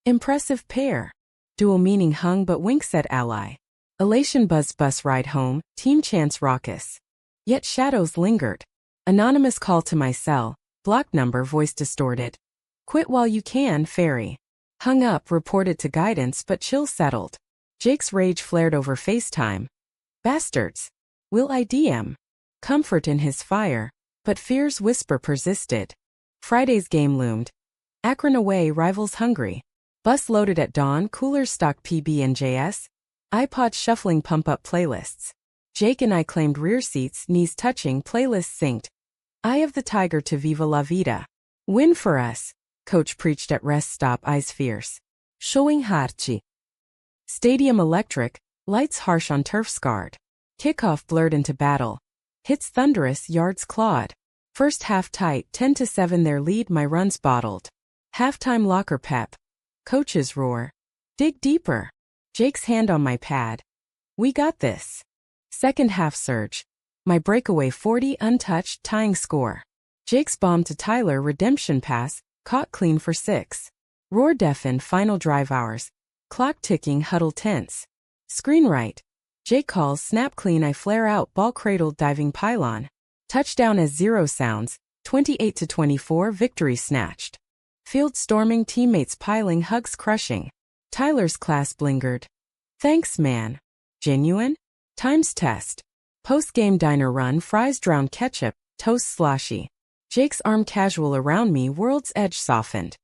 Impressive pair. Dual meaning hung but wink said ally. Elation buzzed bus ride home, team chants raucous. Yet shadows lingered. Anonymous call to my cell, block number voice distorted. Quit while you can, fairy. Hung up, reported to guidance but chill settled. Jake's rage flared over FaceTime. Bastards. Will I DM? Comfort in his fire, but fear's whisper persisted. Friday's game loomed. Akron away, rivals hungry. Bus loaded at dawn, coolers stocked PB and JS. iPod shuffling pump-up playlists. Jake and I claimed rear seats, knees touching, playlists synced. Eye of the tiger to Viva la Vida. Win for us, coach preached at rest stop, eyes fierce. Showing harci. Stadium electric, lights harsh on turf scarred. Kickoff blurred into battle. Hits thunderous, yards clawed. First half tight, 10-7 their lead, my runs bottled. Halftime locker pep. Coach's roar. Dig deeper. Jake's hand on my pad. We got this. Second half surge. My breakaway 40 untouched tying score. Jake's bomb to Tyler redemption pass, caught clean for 6. Roar deafened final drive hours. Clock ticking huddle tense. Screen right. Jake calls snap clean I flare out ball cradled diving pylon. Touchdown as 0 sounds, 28-24 victory snatched. Field storming teammates piling hugs crushing. Tyler's clasp lingered. Thanks man. Genuine? Times test. Post-game diner run fries drowned ketchup, toast sloshy. Jake's arm casual around me world's edge softened.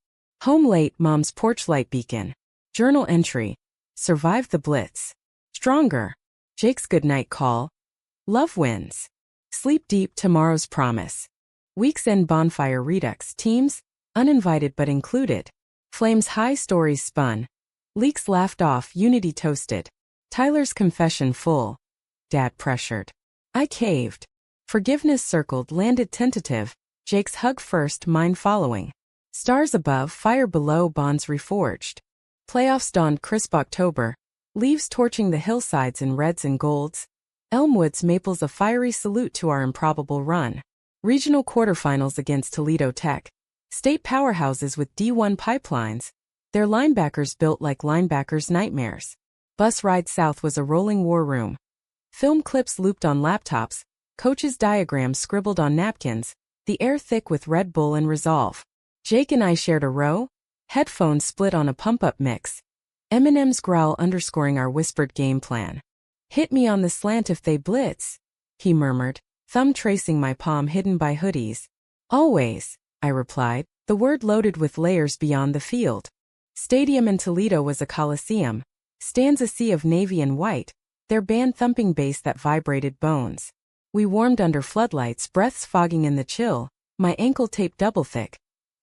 Home late mom's porch light beacon. Journal entry. Survived the blitz. Stronger. Jake's goodnight call. Love wins. Sleep deep tomorrow's promise. Week's end bonfire redux teams, uninvited but included. Flames high stories spun. Leaks laughed off unity toasted. Tyler's confession full. Dad pressured. I caved. Forgiveness circled landed tentative. Jake's hug first mine following. Stars above fire below bonds reforged. Playoffs dawned crisp October. Leaves torching the hillsides in reds and golds. Elmwoods maples a fiery salute to our improbable run. Regional quarterfinals against Toledo Tech. State powerhouses with D1 pipelines. Their linebackers built like linebackers' nightmares. Bus ride south was a rolling war room. Film clips looped on laptops. Coaches' diagrams scribbled on napkins. The air thick with Red Bull and resolve. Jake and I shared a row. Headphones split on a pump-up mix. Eminem's growl underscoring our whispered game plan. Hit me on the slant if they blitz, he murmured, thumb tracing my palm hidden by hoodies. Always, I replied, the word loaded with layers beyond the field. Stadium in Toledo was a coliseum. Stands a sea of navy and white, their band-thumping bass that vibrated bones. We warmed under floodlights, breaths fogging in the chill, my ankle tape double thick.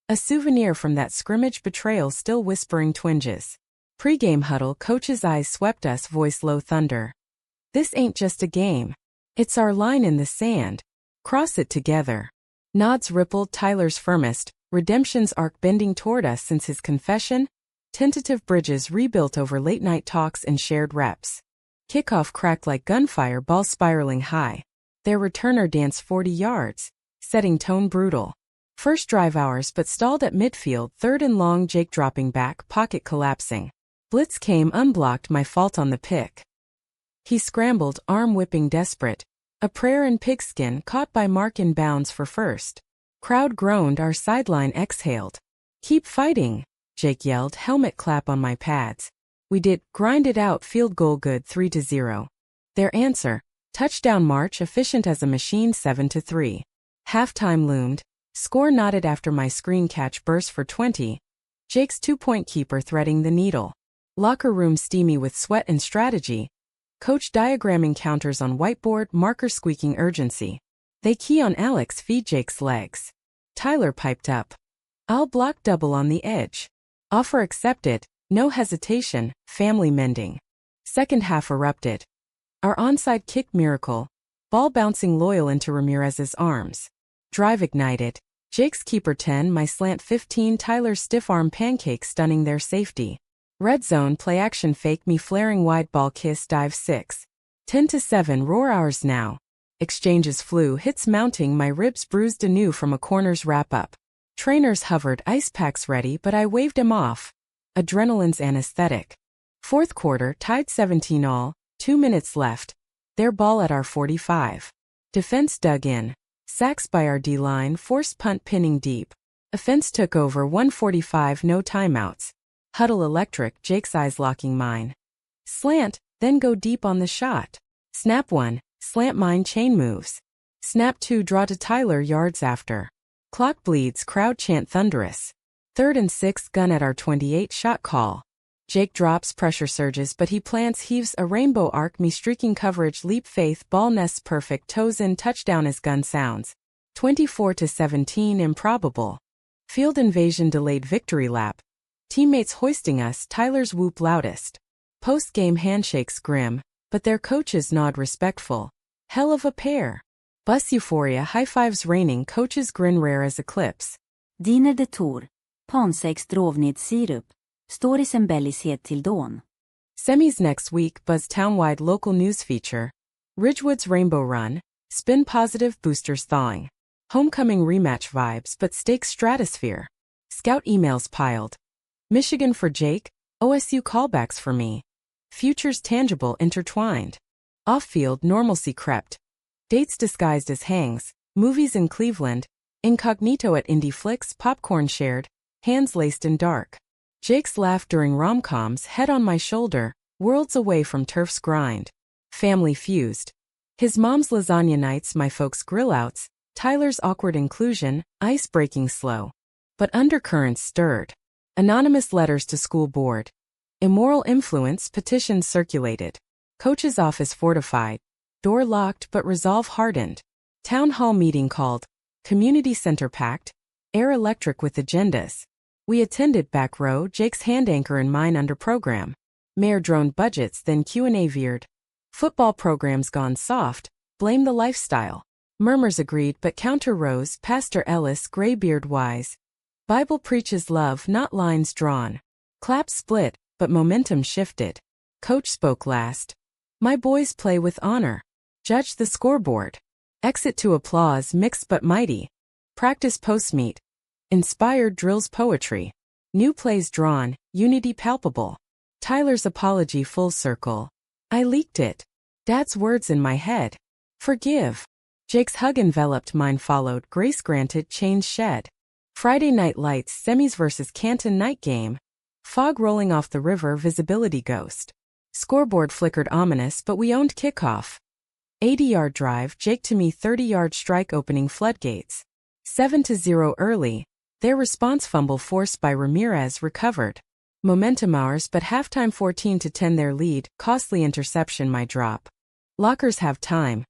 A souvenir from that scrimmage betrayal still whispering twinges. Pre-game huddle, coach's eyes swept us, voice low thunder. This ain't just a game. It's our line in the sand. Cross it together. Nods rippled, Tyler's firmest, redemption's arc bending toward us since his confession. Tentative bridges rebuilt over late-night talks and shared reps. Kickoff cracked like gunfire, ball spiraling high. Their returner danced 40 yards, setting tone brutal. First drive ours but stalled at midfield, third and long, Jake dropping back, pocket collapsing. Blitz came unblocked, my fault on the pick. He scrambled, arm whipping desperate. A prayer in pigskin, caught by mark in bounds for first. Crowd groaned, our sideline exhaled. Keep fighting, Jake yelled, helmet clap on my pads. We did, grind it out, field goal good 3-0. Their answer, touchdown march efficient as a machine 7-3. Halftime loomed, score nodded after my screen catch burst for 20. Jake's 2-point keeper threading the needle. Locker room steamy with sweat and strategy. Coach diagramming counters on whiteboard, marker squeaking urgency. They key on Alex, feed Jake's legs. Tyler piped up. I'll block double on the edge. Offer accepted, no hesitation, family mending. Second half erupted. Our onside kick miracle. Ball bouncing loyal into Ramirez's arms. Drive ignited. Jake's keeper 10, my slant 15, Tyler's stiff arm pancake stunning their safety. Red zone play action fake me flaring wide ball kiss dive 6. 10-7 roar ours now. Exchanges flew, hits mounting, my ribs bruised anew from a corner's wrap-up. Trainers hovered, ice packs ready, but I waved him off. Adrenaline's anesthetic. Fourth quarter, tied 17 all, 2 minutes left. Their ball at our 45. Defense dug in. Sacks by our D-line, forced punt pinning deep. Offense took over 145, no timeouts. Huddle electric, Jake's eyes locking mine. Slant, then go deep on the shot. Snap 1, slant mine chain moves. Snap 2, draw to Tyler yards after. Clock bleeds, crowd chant thunderous. Third and 6, gun at our 28, shot call. Jake drops, pressure surges, but he plants, heaves a rainbow arc, me streaking coverage, leap faith, ball nests perfect, toes in, touchdown as gun sounds. 24-17, improbable. Field invasion delayed victory lap. Teammates hoisting us, Tyler's whoop loudest. Post-game handshakes grim, but their coaches nod respectful. Hell of a pair. Bus euphoria, high-fives raining, coaches grin rare as eclipse. Diner de Tor. Pansex drovned sirup. Stories embellished till dawn. Semis next week, Buzz townwide local news feature. Ridgewood's Rainbow Run, spin positive boosters thawing. Homecoming rematch vibes but stakes stratosphere. Scout emails piled. Michigan for Jake, OSU callbacks for me. Futures tangible intertwined. Off-field normalcy crept. Dates disguised as hangs, movies in Cleveland, incognito at indie flicks, popcorn shared, hands laced in dark. Jake's laugh during rom-coms, head on my shoulder, worlds away from turf's grind. Family fused. His mom's lasagna nights, my folks' grill-outs, Tyler's awkward inclusion, ice-breaking slow. But undercurrents stirred. Anonymous letters to school board. Immoral influence petitions circulated. Coach's office fortified. Door locked but resolve hardened. Town hall meeting called. Community center packed. Air electric with agendas. We attended back row, Jake's hand anchor and mine under program. Mayor droned budgets, then Q&A veered. Football programs gone soft, blame the lifestyle. Murmurs agreed but counter rose, Pastor Ellis, graybeard wise. Bible preaches love, not lines drawn. Claps split, but momentum shifted. Coach spoke last. My boys play with honor. Judge the scoreboard. Exit to applause, mixed but mighty. Practice postmeet. Inspired drills poetry. New plays drawn, unity palpable. Tyler's apology full circle. I leaked it. Dad's words in my head. Forgive. Jake's hug enveloped, mine followed, grace granted, chains shed. Friday night lights, semis versus Canton night game. Fog rolling off the river, visibility ghost. Scoreboard flickered ominous, but we owned kickoff. 80-yard drive, Jake to me, 30-yard strike opening floodgates. 7-0 early. Their response fumble forced by Ramirez recovered. Momentum ours, but halftime 14-10 their lead, costly interception my drop. Lockers have time.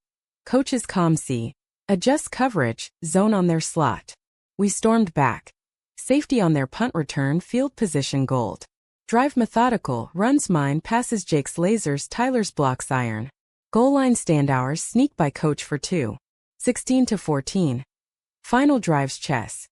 Coaches calm see. Adjust coverage, zone on their slot. We stormed back. Safety on their punt return, field position gold. Drive methodical, runs mine, passes Jake's lasers, Tyler's blocks iron. Goal line stand ours, sneak by coach for 2. 16-14. Final drives chess.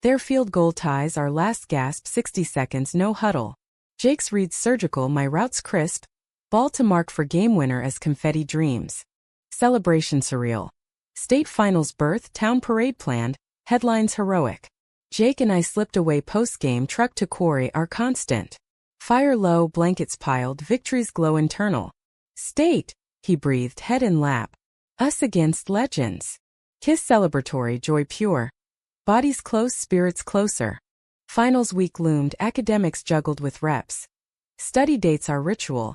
Their field goal ties our last gasp, 60 seconds, no huddle. Jake's reads surgical, my routes crisp. Ball to mark for game winner as confetti dreams. Celebration surreal. State finals birth, town parade planned, headlines heroic. Jake and I slipped away post-game, truck to quarry our constant. Fire low, blankets piled, victories glow internal. State, he breathed, head in lap. Us against legends. Kiss celebratory, joy pure. Bodies close, spirits closer. Finals week loomed, academics juggled with reps. Study dates our ritual.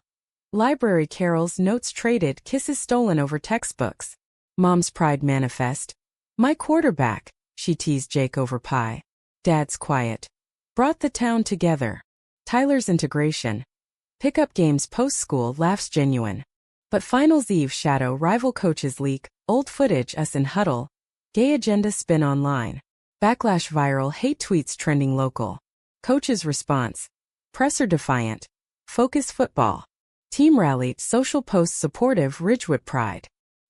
Library carols, notes traded, kisses stolen over textbooks. Mom's pride manifest. My quarterback, she teased Jake over pie. Dad's quiet. Brought the town together. Tyler's integration. Pickup games post-school, laughs genuine. But finals eve shadow, rival coaches leak, old footage us in huddle. Gay agenda spin online. Backlash viral, hate tweets trending local. Coach's response. Presser defiant. Focus football. Team rallied, social posts supportive, Ridgewood pride.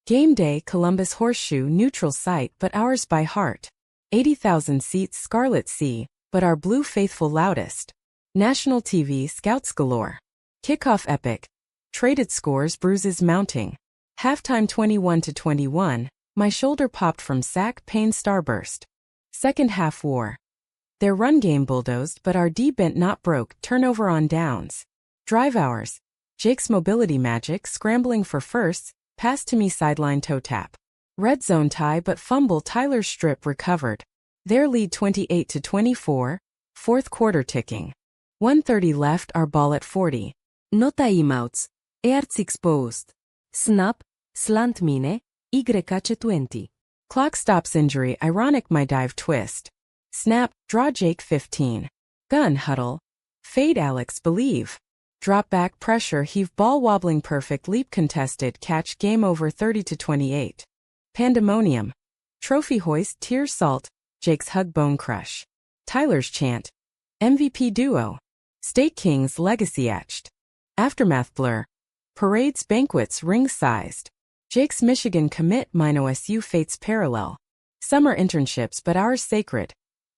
Game day, Columbus horseshoe, neutral site but ours by heart. 80,000 seats, Scarlet Sea, but our blue faithful loudest. National TV, scouts galore. Kickoff epic. Traded scores, bruises mounting. Halftime 21-21, my shoulder popped from sack, pain starburst. Second half war. Their run game bulldozed but our D bent not broke, turnover on downs. Drive hours. Jake's mobility magic, scrambling for firsts, pass to me sideline toe tap. Red zone tie but fumble, Tyler's strip recovered. Their lead 28-24, fourth quarter ticking. 1:30 left, our ball at 40. No timeouts. Yards exposed. Snap, slant mine, YC20. Clock stops injury, ironic my dive twist. Snap, draw Jake 15. Gun huddle. Fade Alex believe. Drop back pressure, heave ball wobbling perfect leap contested catch game over 30-28. Pandemonium. Trophy hoist, tears salt, Jake's hug bone crush. Tyler's chant. MVP duo. State Kings legacy etched. Aftermath blur. Parades banquets ring-sized. Jake's Michigan commit, mine OSU fates parallel. Summer internships but ours sacred.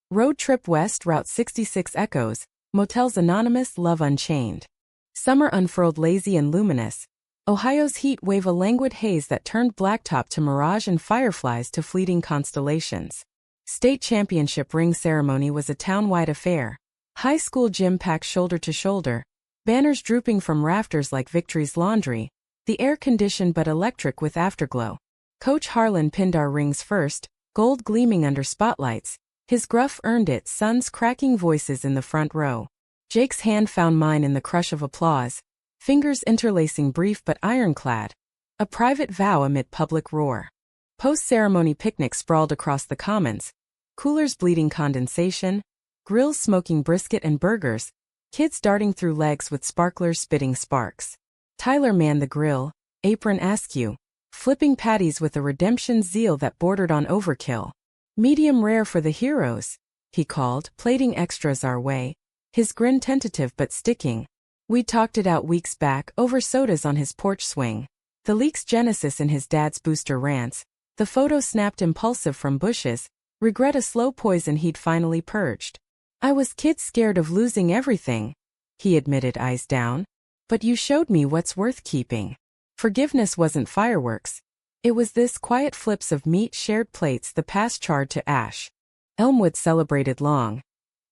Road trip west, Route 66 echoes, motels anonymous, love unchained. Summer unfurled lazy and luminous. Ohio's heat wave a languid haze that turned blacktop to mirage and fireflies to fleeting constellations. State championship ring ceremony was a town-wide affair. High school gym packed shoulder to shoulder, banners drooping from rafters like Victory's Laundry, the air conditioned but electric with afterglow. Coach Harlan pinned our rings first, gold gleaming under spotlights. His gruff earned it, sons cracking voices in the front row. Jake's hand found mine in the crush of applause, fingers interlacing brief but ironclad. A private vow amid public roar. Post-ceremony picnic sprawled across the commons. Coolers bleeding condensation, grills smoking brisket and burgers, kids darting through legs with sparklers spitting sparks. Tyler manned the grill, apron askew, flipping patties with a redemption zeal that bordered on overkill. Medium rare for the heroes, he called, plating extras our way, his grin tentative but sticking. We talked it out weeks back over sodas on his porch swing. The leak's genesis in his dad's booster rants, the photo snapped impulsive from bushes, regret a slow poison he'd finally purged. I was kid scared of losing everything, he admitted, eyes down. But you showed me what's worth keeping. Forgiveness wasn't fireworks. It was this quiet flips of meat shared plates the past charred to ash. Elmwood celebrated long.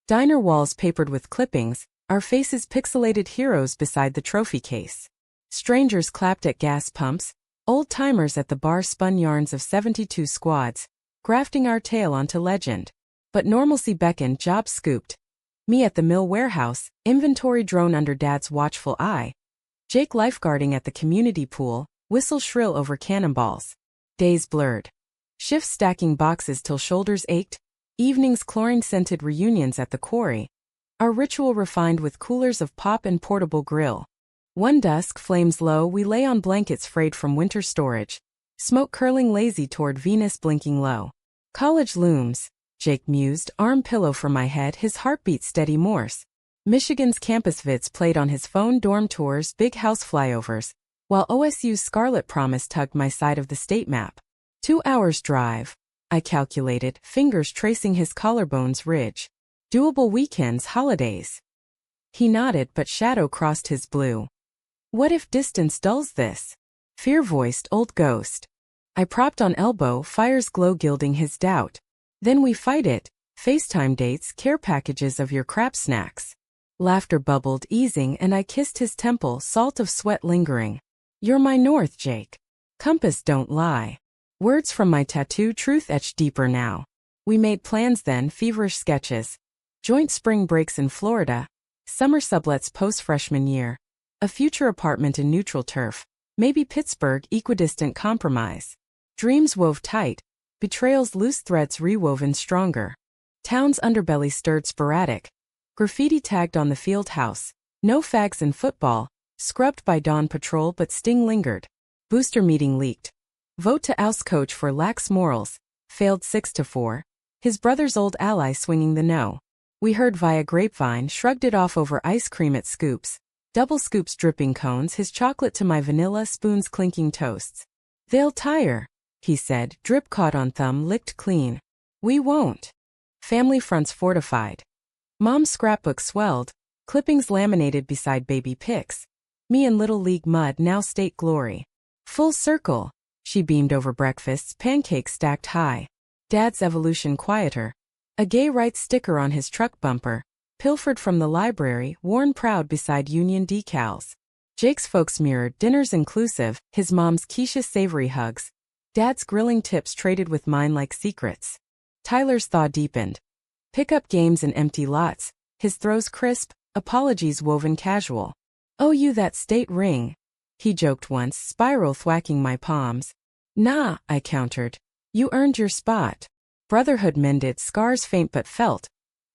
Diner walls papered with clippings, our faces pixelated heroes beside the trophy case. Strangers clapped at gas pumps, old-timers at the bar spun yarns of 72 squads, grafting our tale onto legend. But normalcy beckoned, jobs scooped. Me at the mill warehouse, inventory drone under Dad's watchful eye. Jake lifeguarding at the community pool, whistle shrill over cannonballs. Days blurred. Shifts stacking boxes till shoulders ached, evenings chlorine-scented reunions at the quarry. Our ritual refined with coolers of pop and portable grill. One dusk, flames low, we lay on blankets frayed from winter storage, smoke curling lazy toward Venus blinking low. College looms, Jake mused, arm pillow for my head, his heartbeat steady Morse. Michigan's campus vids played on his phone, dorm tours, big house flyovers, while OSU's Scarlet Promise tugged my side of the state map. 2 hours drive, I calculated, fingers tracing his collarbone's ridge. Doable weekends, holidays. He nodded, but shadow crossed his blue. What if distance dulls this? Fear-voiced old ghost. I propped on elbow, fire's glow gilding his doubt. Then we fight it, FaceTime dates, care packages of your crap snacks. Laughter bubbled, easing, and I kissed his temple, salt of sweat lingering. You're my north, Jake. Compass don't lie. Words from my tattoo, truth etched deeper now. We made plans then, feverish sketches. Joint spring breaks in Florida. Summer sublets post-freshman year. A future apartment in neutral turf. Maybe Pittsburgh, equidistant compromise. Dreams wove tight. Betrayal's loose threads rewoven stronger. Town's underbelly stirred sporadic. Graffiti tagged on the field house. No fags in football. Scrubbed by dawn patrol but sting lingered. Booster meeting leaked. Vote to oust coach for lax morals. Failed 6-4. His brother's old ally swinging the no. We heard via grapevine, shrugged it off over ice cream at Scoops. Double Scoops dripping cones, his chocolate to my vanilla, spoons clinking toasts. They'll tire, he said, drip caught on thumb, licked clean. We won't. Family fronts fortified. Mom's scrapbook swelled, clippings laminated beside baby pics. Me in Little League mud, now state glory. Full circle, she beamed over breakfasts, pancakes stacked high. Dad's evolution quieter. A gay rights sticker on his truck bumper. Pilfered from the library, worn proud beside Union decals. Jake's folks mirrored, dinners inclusive, his mom's quiche savory hugs. Dad's grilling tips traded with mine like secrets. Tyler's thaw deepened. Pickup games in empty lots, his throws crisp, apologies woven casual. Oh, you that state ring, he joked once, spiral thwacking my palms. Nah, I countered. You earned your spot. Brotherhood mended, scars faint but felt.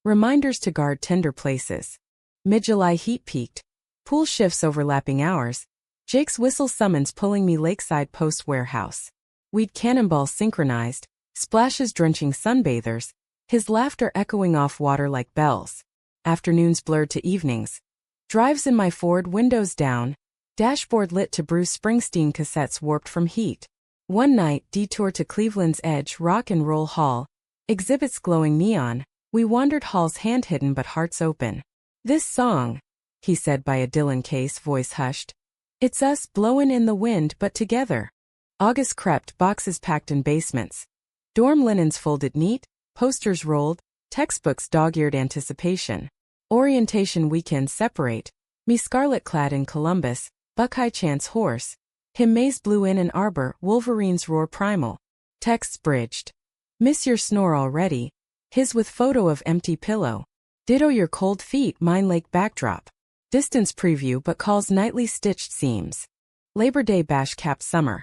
Reminders to guard tender places. Mid-July heat peaked. Pool shifts overlapping hours. Jake's whistle summons pulling me lakeside post warehouse. We'd cannonballs synchronized, splashes drenching sunbathers, his laughter echoing off water like bells. Afternoons blurred to evenings. Drives in my Ford, windows down. Dashboard lit to Bruce Springsteen cassettes warped from heat. One night, detour to Cleveland's Edge Rock and Roll Hall. Exhibits glowing neon. We wandered halls hand-hidden but hearts open. This song, he said by a Dylan Case, voice hushed. It's us, blowin' in the wind but together. August crept, boxes packed in basements. Dorm linens folded neat, posters rolled, textbooks dog-eared anticipation. Orientation weekends separate. Me scarlet-clad in Columbus, Buckeye chants hoarse. Him maize blue in Ann Arbor, Wolverines roar primal. Texts bridged. Miss your snore already. His with photo of empty pillow. Ditto your cold feet, mine lake backdrop. Distance preview but calls nightly stitched seams. Labor Day bash cap summer.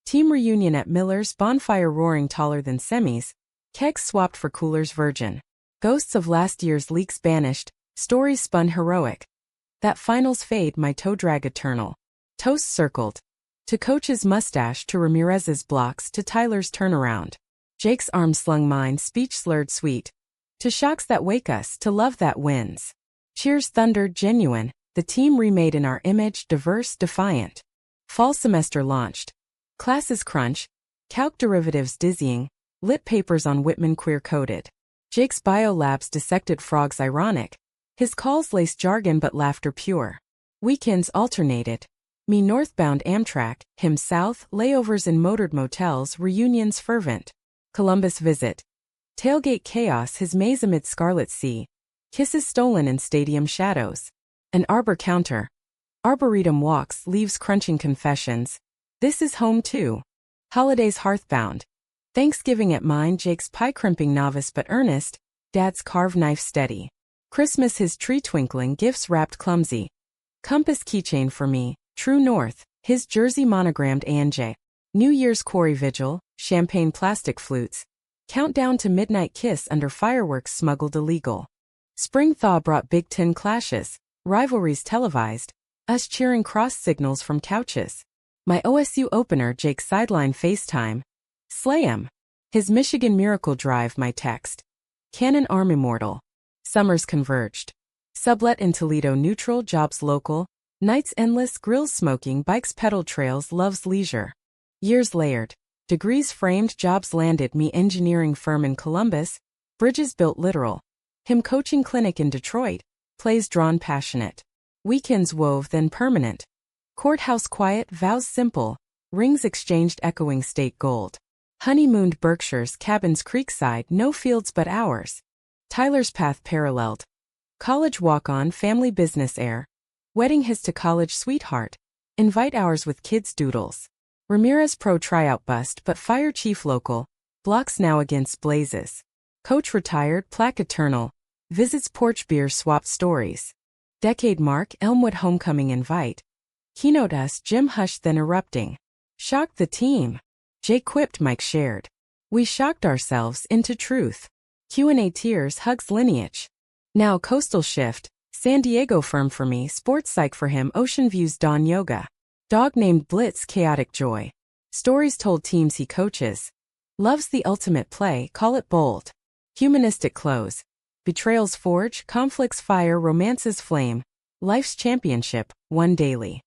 Team reunion at Miller's, bonfire roaring taller than semis. Kegs swapped for coolers virgin. Ghosts of last year's leaks banished, stories spun heroic. That finals fade, my toe drag eternal. Toast circled. To Coach's mustache, to Ramirez's blocks, to Tyler's turnaround. Jake's arm slung mine, speech slurred sweet. To shocks that wake us, to love that wins. Cheers thundered, genuine, the team remade in our image, diverse, defiant. Fall semester launched. Classes crunch. Calc derivatives dizzying. Lit papers on Whitman queer-coded. Jake's biolabs dissected frogs ironic. His calls laced jargon but laughter pure. Weekends alternated. Me northbound Amtrak, him south, layovers in motored motels, reunions fervent. Columbus visit. Tailgate chaos, his maze amid Scarlet Sea. Kisses stolen in stadium shadows. An Arbor counter. Arboretum walks, leaves crunching confessions. This is home too. Holidays hearthbound. Thanksgiving at mine, Jake's pie crimping novice but earnest, Dad's carved knife steady. Christmas his tree twinkling, gifts wrapped clumsy. Compass keychain for me, true north, his jersey monogrammed ANJ. New Year's quarry vigil, champagne plastic flutes. Countdown to midnight kiss under fireworks smuggled illegal. Spring thaw brought Big Ten clashes, rivalries televised, us cheering cross signals from couches. My OSU opener, Jake sideline FaceTime. Slay 'em. His Michigan Miracle Drive, my text. Canon Arm immortal. Summers converged. Sublet in Toledo neutral, jobs local. Nights endless, grills smoking, bikes pedal trails, loves leisure. Years layered. Degrees framed, jobs landed, me engineering firm in Columbus. Bridges built literal. Him coaching clinic in Detroit. Plays drawn passionate. Weekends wove then permanent. Courthouse quiet, vows simple. Rings exchanged echoing state gold. Honeymooned Berkshire's, cabins creekside, no fields but ours. Tyler's path paralleled. College walk-on, family business heir. Wedding his to college sweetheart. Invite hours with kids doodles. Ramirez pro tryout bust but fire chief local. Blocks now against blazes. Coach retired, plaque eternal. Visits porch beer swap stories. Decade mark, Elmwood homecoming invite. Keynote us, Jim hushed then erupting. Shocked the team. Jake quipped, Mike shared. We shocked ourselves into truth. Q&A tears, hugs lineage. Now coastal shift. San Diego firm for me, sports psych for him, ocean views dawn yoga. Dog named Blitz, chaotic joy. Stories told teams he coaches. Loves the ultimate play, call it bold. Humanistic close. Betrayals forge, conflicts fire, romances flame. Life's championship, won daily.